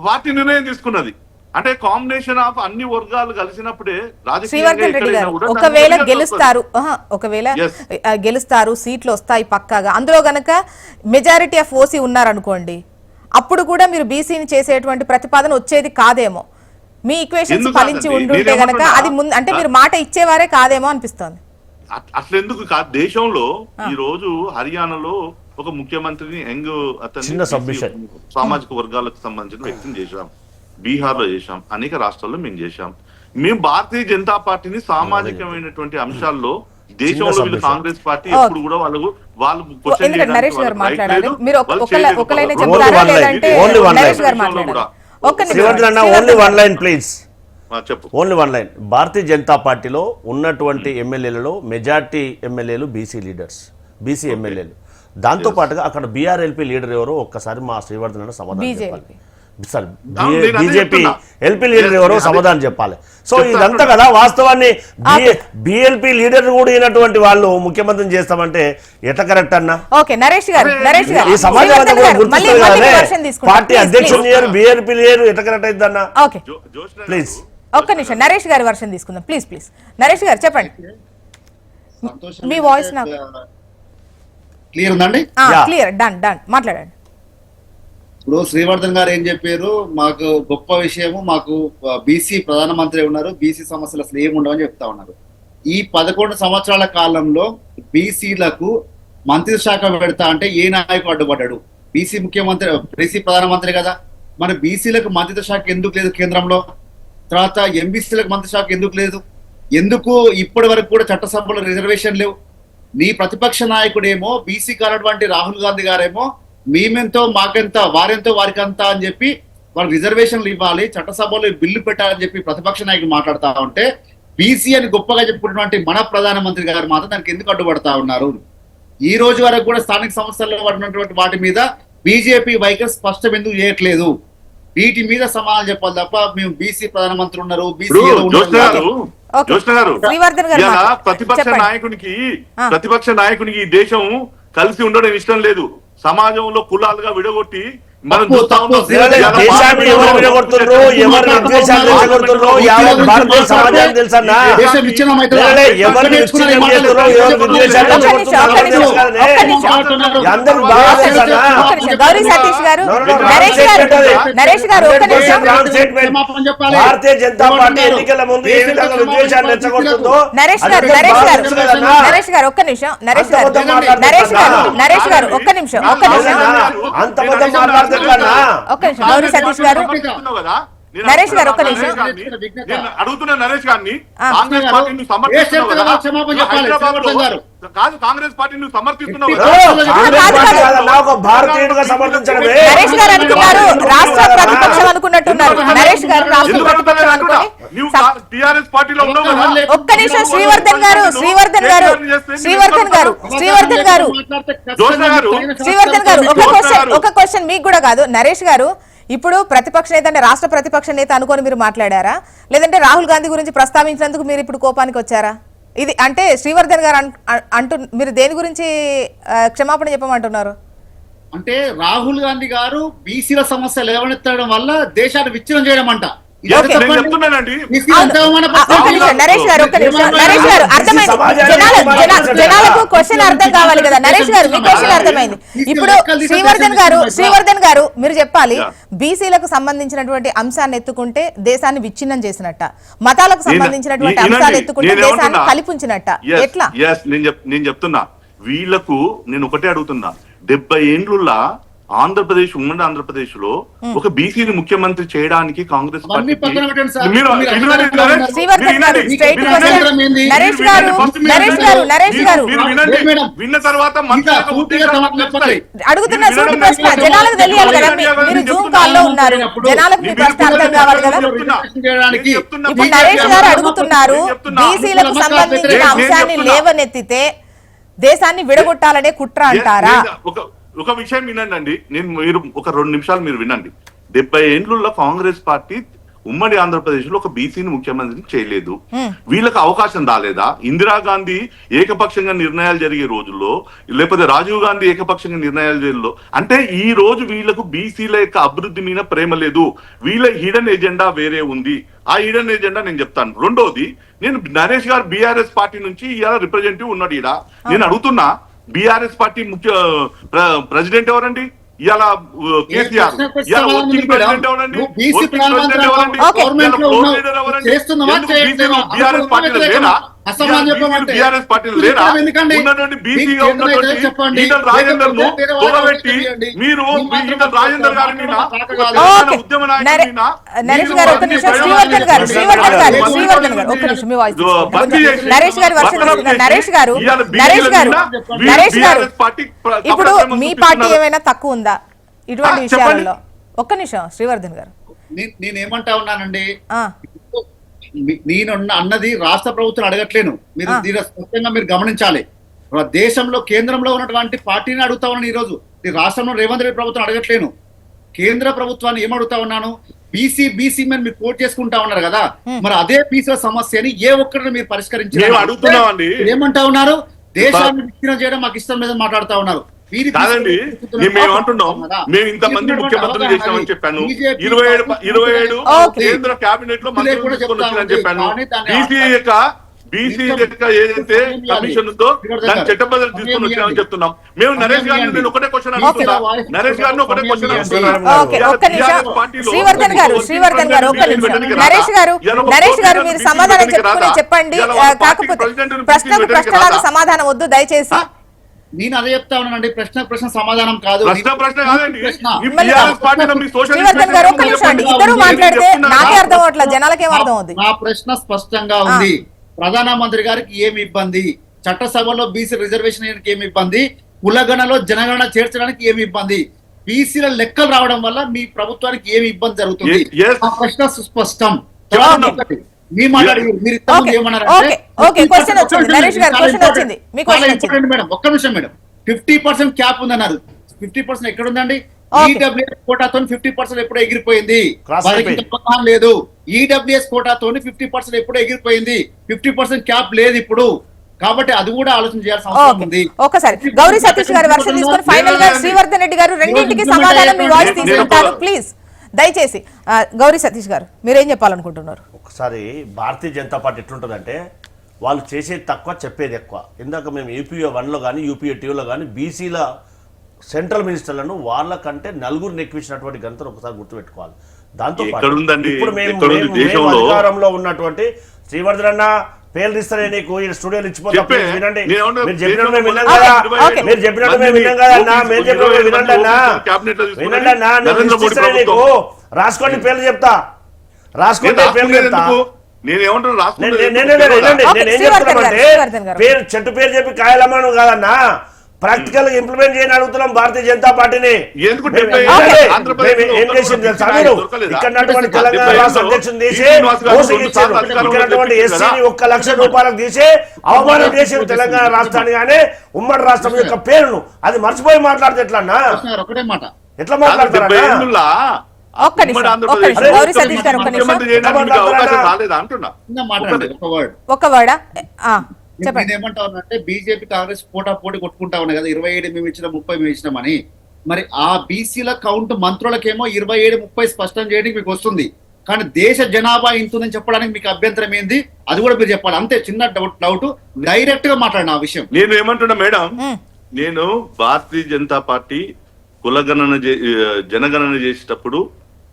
పార్టీ నిర్ణయం తీసుకున్నది. అంటే కాంబినేషన్ ఆఫ్ అన్ని వర్గాలు కలిసినప్పుడే ఒకవేళ గెలుస్తారు, సీట్లు వస్తాయి పక్కాగా. అందులో గనక మెజారిటీ ఆఫ్ ఓసీ ఉన్నారనుకోండి, అప్పుడు కూడా మీరు బీసీని చేసేటువంటి ప్రతిపాదన వచ్చేది కాదేమో. మీ ఈక్వేషన్స్ ఫలించి ఉండుంటే గనక అది అంటే మీరు మాట ఇచ్చేవారే కాదేమో అనిపిస్తోంది. అట్లెందుకు కాదు, దేశంలో ఈ రోజు హర్యానాలో ఒక ముఖ్యమంత్రిని యంగ్ అతన్ని సామాజిక వర్గాలకు సంబంధించిన వ్యక్తిని చేశాం, బీహార్ లో చేశాం, అనేక రాష్ట్రాల్లో మేము చేశాం. మేము భారతీయ జనతా పార్టీని సామాజికమైనటువంటి అంశాల్లో దేశంలో వీళ్ళు కాంగ్రెస్ పార్టీ ఎప్పుడు కూడా వాళ్ళు only one line. Bharatiya Janata పార్టీలో ఉన్నటువంటి ఎమ్మెల్యేలలో మెజార్టీ ఎమ్మెల్యేలు బీసీ లీడర్స్, బీసీ ఎమ్మెల్యేలు. దాంతో పాటుగా అక్కడ బీఆర్ఎల్పీ లీడర్ ఎవరో ఒక్కసారి మా శ్రీవర్ధన్ సమాధానం చెప్పాలి. సార్ నేను అదే బీజేపీ చెప్తున్నా. ఎల్పీ లీడర్ ఎవరో అదే- సమాధానం చెప్పాలి. సో చెప్తా ఇదంతా అంటున్నా. కదా వాస్తవాన్ని బిఎల్పీ లీడర్ కూడా అయినటువంటి వాళ్ళు ముఖ్యమంత్రిని చేస్తామంటే ఎట్లా కరెక్ట్ అన్నా? ఓకే నరేష్ గారు, నరేష్ గారు, ఈ సమాజం అంతా శ్రీవర్ధన్ కూడా గారు, మళ్ళీ గుర్తిస్తుంది మీ కదనే. వర్షన్ తీసుకుంటాం. పార్టీ Please, అధ్యక్షుడు please. లేరు, బిఎల్పీ లేరు, ఎట్లా కరెక్ట్ అవుతుందన్నా? ఓకే జోష్న ప్లీజ్ ఒక్క నిమిషం నరేష్ గారి వర్షన్ తీసుకుందాం. ప్లీజ్ ప్లీజ్ నరేష్ గారు చెప్పండి. సంతోషం మీ వాయిస్ నాకు క్లియర్ ఉందండి. Yeah. క్లియర్, డన్ డన్, మాట్లాడండి. ఇప్పుడు శ్రీవర్ధన్ గారు ఏం చెప్పారు, మాకు గొప్ప విషయము, మాకు బీసీ ప్రధానమంత్రి ఉన్నారు, బీసీ సమస్యలు అసలు ఏమి ఉండవని చెప్తా ఉన్నారు. ఈ 11 సంవత్సరాల కాలంలో బీసీలకు మంత్రి శాఖ పెడతా అంటే ఏ నాయకుడు అడ్డుపడ్డాడు? బీసీ ముఖ్యమంత్రి, బీసీ ప్రధానమంత్రి కదా. మన బీసీలకు మంత్రిత్వ శాఖ ఎందుకు లేదు కేంద్రంలో? తర్వాత ఎంబీసీలకు మంత్రి శాఖ ఎందుకు లేదు? ఎందుకు ఇప్పటి వరకు కూడా చట్టసభలో రిజర్వేషన్ లేవు? నీ ప్రతిపక్ష నాయకుడేమో బీసీ కానటువంటి రాహుల్ గాంధీ గారేమో మేమెంతో మాకెంత, వారెంతో వారికంత అని చెప్పి వాళ్ళు రిజర్వేషన్లు ఇవ్వాలి, చట్టసభలో బిల్లు పెట్టాలని చెప్పి ప్రతిపక్ష నాయకులు మాట్లాడుతూ ఉంటే బీసీ అని గొప్పగా చెప్పుకున్నటువంటి మన ప్రధానమంత్రి గారు మాత్రం దానికి ఎందుకు అడ్డుపడతా ఉన్నారు? ఈ రోజు వరకు కూడా స్థానిక సంస్థల్లో పడినటువంటి వాటి మీద బీజేపీ వైఖరి స్పష్టం ఎందుకు చేయట్లేదు? వీటి మీద సమాధానం చెప్పాలి తప్ప మేము బీసీ ప్రధానమంత్రి ఉన్నారు, బీసీ ఓకే. జోష్న గారు, శ్రీవర్ధన్ గారు ఇలా మాట్లాడండి. ప్రతిపక్ష చెప్పండి. నాయకునికి ఈ దేశం కలిసి ఉండడం ఇష్టం లేదు. సమాజంలో కులాలుగా విడగొట్టి మనం తప్పు, చూస్తా ఉన్నాం. తప్పు. ఇలా దేశాన్ని ఎవరు విడగొడుతున్నారు, ఎవరు విద్వేషాలు రెచ్చగొడుతున్నారు, యావత్ భారతదేశ సమాజానికి తెలుసన్నా? దేశం విచ్ఛిన్నం అవుతుందా? లేలే, ఎవరు విచ్ఛిన్నం చేస్తున్నారో, ఎవరు విద్వేషాలు ఒక్క నిమిషం, ఒక్క నిమిషం, ఒక్క నిమిషం. అందరికి బాగా తెలుసన్నా? ఒక్క నిమిషం, గౌరీ సతీష్ గారు, No, no, no, నరేష్ గారు, నరేష్ గారు ఒక్క నిమిషం. భారతీయ జనతా పార్టీ ఎన్నికల ముందు ఏ విధంగా విద్వేషాలు రెచ్చగొడుతుందో నరేష్ గారు, అది నరేష్ గారు, తెలుసు కదన్నా? నరేష్ గారు ఒక్క నిమిషం, నరేష్ గారు, అంత మొత్తం నరేష్ గారు, మాట్లాడుతున్నా? నరేష్ గారు ఒక్క నిమిషం, ఒక్క నిమిషం, అంత మొత్తం మాట్లాడుతున్నా? ఒక్క నిమిషం. గౌరీ సతీష్ గారు, నరేష్ గారు, ఒక్క నిమిషం. నేను అడుగుతున్నా నరేష్ గారిని, ఆ. కాంగ్రెస్ పార్టీని సమర్థిస్తున్నావు కదా? క్షమాపణ చెప్పాలి, హైదరాబాద్ లో శ్రీవర్ధన్ గారు. కాదు, కాంగ్రెస్ పార్టీని సమర్థిస్తున్నావు ఓ, కదా? కాంగ్రెస్ పార్టీ కాదన్నా, ఒక భారతీయుడిగా సమర్థించడమే. నరేష్ గారు అనుకున్నారు రాష్ట్ర ప్రతిపక్షం అనుకున్నట్టున్నారు. నరేష్ గారు రాష్ట్ర ఎందుకు ప్రతిపక్షం అంటున్నా? అనుకుని నువ్వు టిఆర్ఎస్ పార్టీలో ఉన్నావు కదా? ఒక్క నిమిషం. శ్రీవర్ధన్ గారు, శ్రీవర్ధన్ గారు, శ్రీవర్ధన్ గారు, శ్రీవర్ధన్ గారు, జోష్న గారు, శ్రీవర్ధన్ గారు ఒక క్వశ్చన్ మీకు కూడా కాదు. నరేష్ గారు, ఇప్పుడు ప్రతిపక్ష నేత అంటే రాష్ట్ర ప్రతిపక్ష నేత అనుకొని మీరు మాట్లాడారా, లేదంటే రాహుల్ గాంధీ గురించి ప్రస్తావించినందుకు మీరు ఇప్పుడు కోపానికి వచ్చారా? ఇది అంటే శ్రీవర్ధన్ గారు అంటూ మీరు దేని గురించి క్షమాపణ చెప్పమంటున్నారు? అంటే రాహుల్ గాంధీ గారు బీసీల సమస్య లేవనెత్తడం వల్ల దేశాన్ని విచ్ఛిన్నం చేయడం అంట. నేను చెప్తున్నానండి. ఒక్క నిమిషం నరేష్ గారు, ఒక్క నిమిషం నరేష్ గారు, అర్థమైంది. జనాలకు క్వశ్చన్ అర్థం కావాలి కదా నరేష్ గారు, మీ క్వశ్చన్ అర్థమైంది. ఇప్పుడు శ్రీవర్ధన్ గారు మీరు చెప్పాలి, బీసీలకు సంబంధించినటువంటి అంశాన్ని ఎత్తుకుంటే దేశాన్ని విచ్ఛిన్నం చేసినట్ట, మతాలకు సంబంధించినటువంటి అంశాలు ఎత్తుకుంటే దేశాన్ని కలిపుంచినట్ట, ఎట్లా? నేను చెప్తున్నా, వీళ్లకు నేను ఒకటే అడుగుతున్నా, 70 ఏండ్లులా ఆంధ్రప్రదేశ్, ఉమ్మడి ఆంధ్రప్రదేశ్ లో ఒక బీసీని ముఖ్యమంత్రి చేయడానికి కాంగ్రెస్ పార్టీ విన్న తర్వాత అడుగుతున్న సూటి ప్రశ్న జనాలకు తెలియాలి కదా, మీరు జూమ్ కాల్ లో ఉన్నారు, జనాలకు మీ ప్రశ్న అర్థం కావాలి కదా. ఇప్పుడు నరేష్ గారు అడుగుతున్నారు, బీసీలకు సంబంధించిన అంశాన్ని లేవనెత్తితే దేశాన్ని విడగొట్టాలనే కుట్ర అంటారా? ఒక విషయం వినండి, మీరు ఒక 2 నిమిషాలు మీరు వినండి. 70 ఏండ్లలో కాంగ్రెస్ పార్టీ ఉమ్మడి ఆంధ్రప్రదేశ్ లో ఒక బీసీని ముఖ్యమంత్రిని చేయలేదు. వీళ్ళకి అవకాశం రాలేదా? ఇందిరాగాంధీ ఏకపక్షంగా నిర్ణయాలు జరిగే రోజుల్లో, లేకపోతే రాజీవ్ గాంధీ ఏకపక్షంగా నిర్ణయాలు జరిగే, అంటే ఈ రోజు వీళ్ళకు బీసీల యొక్క అభివృద్ధి మీద ప్రేమ లేదు, వీళ్ళ హిడెన్ ఎజెండా వేరే ఉంది. ఆ హిడెన్ ఎజెండా నేను చెప్తాను. రెండోది, నేను నరేష్ గారు బీఆర్ఎస్ పార్టీ నుంచి ఇవాళ రిప్రజెంటేటివ్ ఉన్నాడు ఈడ, నేను అడుగుతున్నా, బీఆర్ఎస్ పార్టీ ముఖ్య ప్రెసిడెంట్ ఎవరండి? ఇవాళ కేసీఆర్. ఇవాళ వర్కింగ్ ప్రెసిడెంట్ ఎవరండి? బీఆర్ఎస్ పార్టీలో లేరా? బీఆర్ఎస్ పార్టీలో లేరా? ఉన్నటువంటి బీసీగా ఉన్నటువంటి ఈటల రాజేందర్ ను తొలబెట్టి మీరు ఈటల రాజేందర్ గారిని ఉద్యమ నాయకుడిని నరేష్ గారు ఒక్క నిమిషం, శ్రీవర్ధన్ గారు, శ్రీవర్ధన్ గారు, శ్రీవర్ధన్ గారు ఒక్క నిమిషం, మీ వాయిస్ నరేష్ గారు వర్షన్, నరేష్ గారు, నరేష్ గారు, నరేష్ గారు, ఇప్పుడు మీ పార్టీ ఏమైనా తక్కువ ఉందా ఇటువంటి విషయాలలో? ఒక్క నిమిషం శ్రీవర్ధన్ గారు, నేనేమంటా ఉన్నానండి, నేను అన్నది రాష్ట్ర ప్రభుత్వం అడగట్లేను, మీరు దీని స్పష్టంగా మీరు గమనించాలి. దేశంలో కేంద్రంలో ఉన్నటువంటి పార్టీని అడుగుతా ఉన్నాను. ఈ రోజు రాష్ట్రంలో రేవంత్ రెడ్డి ప్రభుత్వం అడగట్లేను. కేంద్ర ప్రభుత్వాన్ని ఏమడుగుతా ఉన్నాను, బీసీ మీద మీరు కోట్ చేసుకుంటా ఉన్నారు కదా, మరి అదే బీసీల సమస్యని ఏ ఒక్కరిని మీరు పరిష్కరించారు అడుగుతున్నామండి. ఏమంటా ఉన్నారు, దేశాన్ని విచ్ఛిన్నం చేయడం మాకు ఇష్టం లేదని మాట్లాడుతా ఉన్నారు. కాదండి, మేము అంటున్నాం, మేము ఇంతమంది ముఖ్యమంత్రులు చేసినామని చెప్పాను, 27 కేంద్ర కేబినెట్ లో మంత్రులు తీసుకొని వచ్చినని చెప్పాను. బీసీ యొక్క ఏదైతే కమిషన్ ఉందో దాని చట్టబద్ధత తీసుకొని వచ్చినామని చెప్తున్నాం. మేము నరేష్ గారిని నేను ఒకటే క్వశ్చన్ అడుగుతున్నా, నరేష్ గారిని ఒకటే క్వశ్చన్ శ్రీవర్ధన్ గారు ఒక్క నిమిషం. నరేష్ గారు మీరు సమాధానం చెప్పండి, కాకపోతే ప్రశ్నలాగా సమాధానం వద్దు దయచేసి. నేను అదే చెప్తా ఉన్నానండి, ప్రశ్న సమాధానం కాదు. శ్రీవర్ధన్ గారు ఒక్క నిమిషం అండి, ఇద్దరు మాట్లాడితే నాకే అర్థం అవట్లేదు, జనాలకేం అర్థం అవుతుంది. నా ప్రశ్న స్పష్టంగా ఉంది. ప్రధానమంత్రి గారికి ఏమి ఇబ్బంది, చట్టసభలో బీసీ రిజర్వేషన్ ఏమి ఇబ్బంది, కులగణలో జనగణన చేర్చడానికి ఏమి ఇబ్బంది, బీసీల లెక్కలు రావడం వల్ల మీ ప్రభుత్వానికి ఏమి ఇబ్బంది జరుగుతుంది? ఆ ప్రశ్న సుస్పష్టం. మీ మాట్లాడి మీరు ఏమన్నారంటే మేడం, ఒక్క నిమిషం మేడం, 50% క్యాప్ ఉందన్నారు. 50% ఎక్కడ ఉందండి? ఈడబ్ల్యూఎస్ కోటాతో 50% ఎప్పుడో ఎగిరిపోయింది, లేదు. ఈడబ్ల్యూఎస్ కోటాతో 50% ఎప్పుడో ఎగిరిపోయింది, 50% క్యాప్ లేదు ఇప్పుడు. కాబట్టి అది కూడా ఆలోచన చేయాల్సిన అవసరం ఉంది. ఒకసారి గౌరీ సతీష్ గారి వర్షన్ తీసుకొని ఫైనల్ గా శ్రీవర్ధన్ రెడ్డి గారు రెండింటికి సమాధానం మీ వాయిస్ తీసుకుంటారు ప్లీజ్, దయచేసి. గౌరీ సతీష్ గారు మీరేం చెప్పాలనుకుంటున్నారు? ఒకసారి భారతీయ జనతా పార్టీ ఎట్లుంటుందంటే వాళ్ళు చేసేది తక్కువ, చెప్పేది ఎక్కువ. ఇందాక మేము యూపీఏ 1లో కానీ యూపీఏ 2లో కానీ బీసీల సెంట్రల్ మినిస్టర్లను వాళ్ళకంటే నలుగురు నెక్కించినటువంటి ఘనతను ఒకసారి గుర్తుపెట్టుకోవాలి. దాంతో ఇప్పుడు మేము అధికారంలో ఉన్నటువంటి శ్రీవర్ధన్ అన్న పేర్లు ఇస్తారే నీకు ఈ స్టూడియోలు ఇచ్చిపోతా వినండి. మీరు చెప్పినట్టు మేము విన్నాం కదా, మీరు చెప్పినట్టు మేము విన్నాం కదా అన్న, మేము చెప్పినట్టు వినండి అన్న, వినండి అన్న, నీకు రాసుకోండి పేర్లు చెప్తా, రాసుకోండి పేర్లు చెప్తా. నేనేం చెప్తున్నామంటే పేరు చెట్టు పేరు చెప్పి కాయలమ్మాను కాదన్నా, ప్రాక్టికల్ గా ఇంప్లిమెంట్ చేయని అడుగుతున్నాం భారతీయ జనతా పార్టీని. ఏం చేసింది తెలుసా మీరు? ఇక్కడ తెలంగాణ రాష్ట్ర అధ్యక్షుని తీసి మోసగిచ్చారు, ఇక్కడ ఎస్సీని 1 లక్ష రూపాయలకు తీసి అవమానం చేసారు తెలంగాణ రాష్ట్రాన్ని కానీ ఉమ్మడి రాష్ట్రం యొక్క పేరును. అది మర్చిపోయి మాట్లాడితే ఎట్లా అన్నా, ఎట్లా మాట్లాడతారా? ఒక వర్డ్ నేనేమంటానంటే బీజేపీ కాంగ్రెస్ పోటీ కొట్టుకుంటా ఉన్నాయి కదా, 27 మేము ఇచ్చిన 30 మేము ఇచ్చినామని. మరి ఆ బీసీల కౌంట్ మంత్రులకేమో 27-30 స్పష్టం చేయడానికి మీకు వస్తుంది, కానీ దేశ జనాభా ఇంతుందని చెప్పడానికి మీకు అభ్యంతరం ఏంది? అది కూడా మీరు చెప్పాలి. అంతే, చిన్న డౌట్ డైరెక్ట్ గా మాట్లాడిన ఆ విషయం. నేను ఏమంటున్నా మేడం, నేను భారతీయ జనతా పార్టీ కులగణన జనగణన చేసేటప్పుడు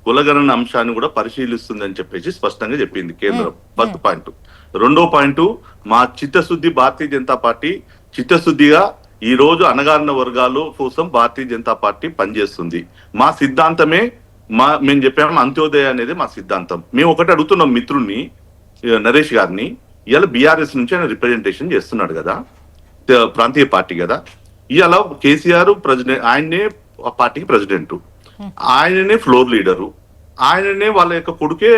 కులగణన అంశాన్ని కూడా పరిశీలిస్తుంది అని చెప్పేసి స్పష్టంగా చెప్పింది కేంద్రం. First point. రెండో పాయింట్, మా చిత్తశుద్ధి భారతీయ జనతా పార్టీ చిత్తశుద్ధిగా ఈ రోజు అణగారిన వర్గాలు కోసం భారతీయ జనతా పార్టీ పనిచేస్తుంది. మా సిద్ధాంతమే మేము చెప్పాము, అంత్యోదయ అనేది మా సిద్ధాంతం. మేము ఒకటి అడుగుతున్నాం మిత్రుడిని నరేష్ గారిని, ఇవాళ బీఆర్ఎస్ నుంచి ఆయన రిప్రజెంటేషన్ చేస్తున్నాడు కదా, ప్రాంతీయ పార్టీ కదా. ఇవాళ కేసీఆర్ ప్రెసిడెంట్, ఆయన్నే పార్టీకి ప్రెసిడెంట్, ఆయననే ఫ్లోర్ లీడరు, ఆయననే వాళ్ళ యొక్క కొడుకే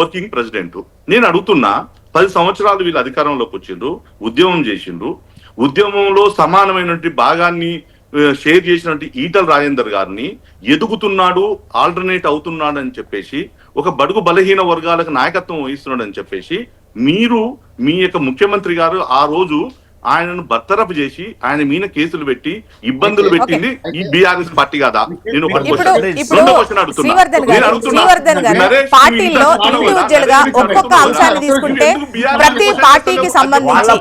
వర్కింగ్ ప్రెసిడెంట్. నేను అడుగుతున్నా, 10 సంవత్సరాలు వీళ్ళు అధికారంలోకి వచ్చిండ్రు, ఉద్యమం చేసిండ్రు, ఉద్యమంలో సమానమైనటువంటి భాగాన్ని షేర్ చేసినటువంటి ఈటల రాజేందర్ గారిని ఎదుగుతున్నాడు, ఆల్టర్నేట్ అవుతున్నాడు అని చెప్పేసి, ఒక బడుగు బలహీన వర్గాలకు నాయకత్వం వహిస్తున్నాడు అని చెప్పేసి మీరు మీ యొక్క ముఖ్యమంత్రి గారు ఆ రోజు ఆయనను బర్తరఫ్ చేసి ఆయన మీద కేసులు పెట్టి ఇబ్బందులు పెట్టింది ఈ బీఆర్ఎస్ పార్టీ కదా. నేను పార్టీలో ఇండివిజువల్ గా ఒక్కొక్క అంశాన్ని తీసుకుంటే ప్రతి పార్టీకి సంబంధించి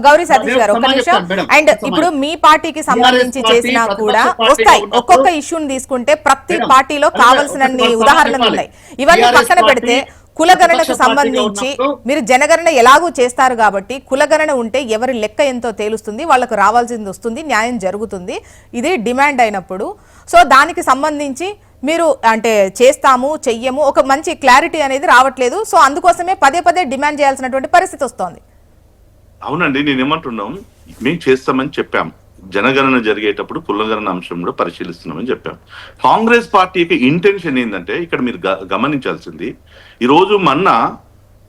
గౌరీ సతీష్ గారు ఒక నిమిషం, అండ్ ఇప్పుడు మీ పార్టీకి సంబంధించి చేసినా కూడా వస్తాయి. ఒక్కొక్క ఇష్యూని తీసుకుంటే ప్రతి పార్టీలో కావాల్సినన్ని ఉదాహరణలు ఉన్నాయి. ఇవన్నీ పక్కన పెడితే కులగణనకు సంబంధించి మీరు జనగణన ఎలాగూ చేస్తారు కాబట్టి కులగణన ఉంటే ఎవరి లెక్క ఎంతో తేలుస్తుంది, వాళ్ళకు రావాల్సింది వస్తుంది, న్యాయం జరుగుతుంది. ఇది డిమాండ్ అయినప్పుడు సో దానికి సంబంధించి మీరు అంటే చేస్తాము చెయ్యము ఒక మంచి క్లారిటీ అనేది రావట్లేదు. సో అందుకోసమే పదే డిమాండ్ చేయాల్సినటువంటి పరిస్థితి వస్తోంది. అవునండి, నేనేమంటున్నాం, మేము చేస్తామని చెప్పాం. జనగణన జరిగేటప్పుడు కులగణన అంశం కూడా పరిశీలిస్తున్నామని చెప్పాం. కాంగ్రెస్ పార్టీ యొక్క ఇంటెన్షన్ ఏంటంటే ఇక్కడ మీరు గమనించాల్సింది, ఈరోజు మొన్న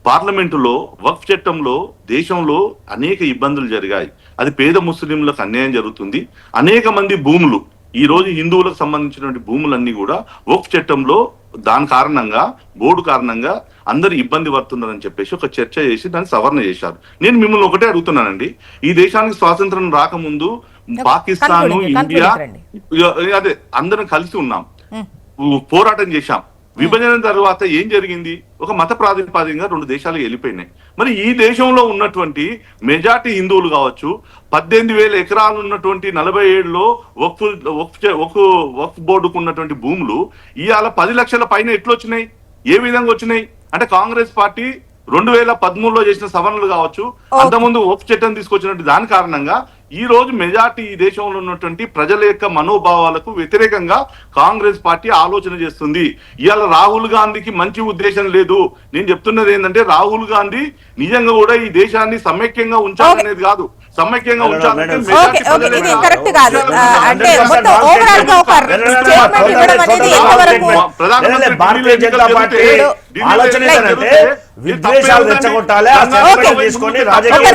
పార్లమెంటులో వక్ఫ్ చట్టంలో దేశంలో అనేక ఇబ్బందులు జరిగాయి. అది పేద ముస్లింలకు అన్యాయం జరుగుతుంది. అనేక మంది భూములు ఈ రోజు హిందువులకు సంబంధించినటువంటి భూములన్నీ కూడా వక్ఫ్ చట్టంలో దాని కారణంగా బోర్డు కారణంగా అందరు ఇబ్బంది పడుతున్నారని చెప్పేసి ఒక చర్చ చేసి దాన్ని సవరణ చేశారు. నేను మిమ్మల్ని ఒకటే అడుగుతున్నానండి, ఈ దేశానికి స్వాతంత్రం రాకముందు పాకిస్తాన్, ఇండియా అదే అందరం కలిసి ఉన్నాం, పోరాటం చేశాం. విభజన తర్వాత ఏం జరిగింది? ఒక మత ప్రాతిపదికగా 2 దేశాలు వెళ్ళిపోయినాయి. మరి ఈ దేశంలో ఉన్నటువంటి మెజార్టీ హిందువులు కావచ్చు, 18,000 ఎకరాలు ఉన్నటువంటి 47లో వక్ఫ్ బోర్డుకు ఉన్నటువంటి భూములు ఇవాళ 10 లక్షల పైన ఎట్లొచ్చినాయి? ఏ విధంగా వచ్చినాయి అంటే కాంగ్రెస్ పార్టీ 2013లో చేసిన సవరణలు కావచ్చు, అంతకుముందు వక్ఫ్ చట్టం తీసుకొచ్చినట్టు దాని కారణంగా ఈ రోజు మెజార్టీ ఈ దేశంలో ఉన్నటువంటి ప్రజల యొక్క మనోభావాలకు వ్యతిరేకంగా కాంగ్రెస్ పార్టీ ఆలోచన చేస్తుంది. ఇవాళ రాహుల్ గాంధీకి మంచి ఉద్దేశం లేదు. నేను చెప్తున్నది ఏంటంటే రాహుల్ గాంధీ నిజంగా కూడా ఈ దేశాన్ని సమైక్యంగా ఉంచాలనేది కాదు, సమైక్యంగా ఉంచాలంటే భారతీయ జనతా పార్టీ ఆలోచన విద్వేషాలు రెచ్చగొట్టాలి, తీసుకొని రాజకీయం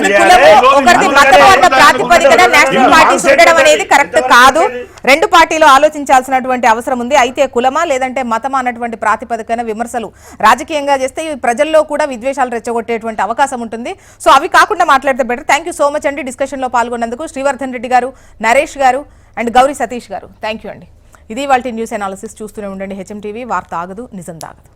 అనేది కరెక్ట్ కాదు. 2 పార్టీలు ఆలోచించాల్సినటువంటి అవసరం ఉంది. అయితే కులమా లేదంటే మతమా అన్నటువంటి ప్రాతిపదికన విమర్శలు రాజకీయంగా చేస్తే ప్రజల్లో కూడా విద్వేషాలు రెచ్చగొట్టేటువంటి అవకాశం ఉంటుంది. సో అవి కాకుండా మాట్లాడితే better. Thank you so much అండి డిస్కషన్ లో పాల్గొన్నందుకు. శ్రీవర్ధన్ రెడ్డి గారు, నరేష్ గారు అండ్ గౌరీ సతీష్ గారు, థ్యాంక్ యూ అండి. ఇది వాళ్ళ న్యూస్ అనాలిసిస్. చూస్తూనే ఉండండి హెచ్ఎం టీవీ. వార్త ఆగదు, నిజం దాగదు.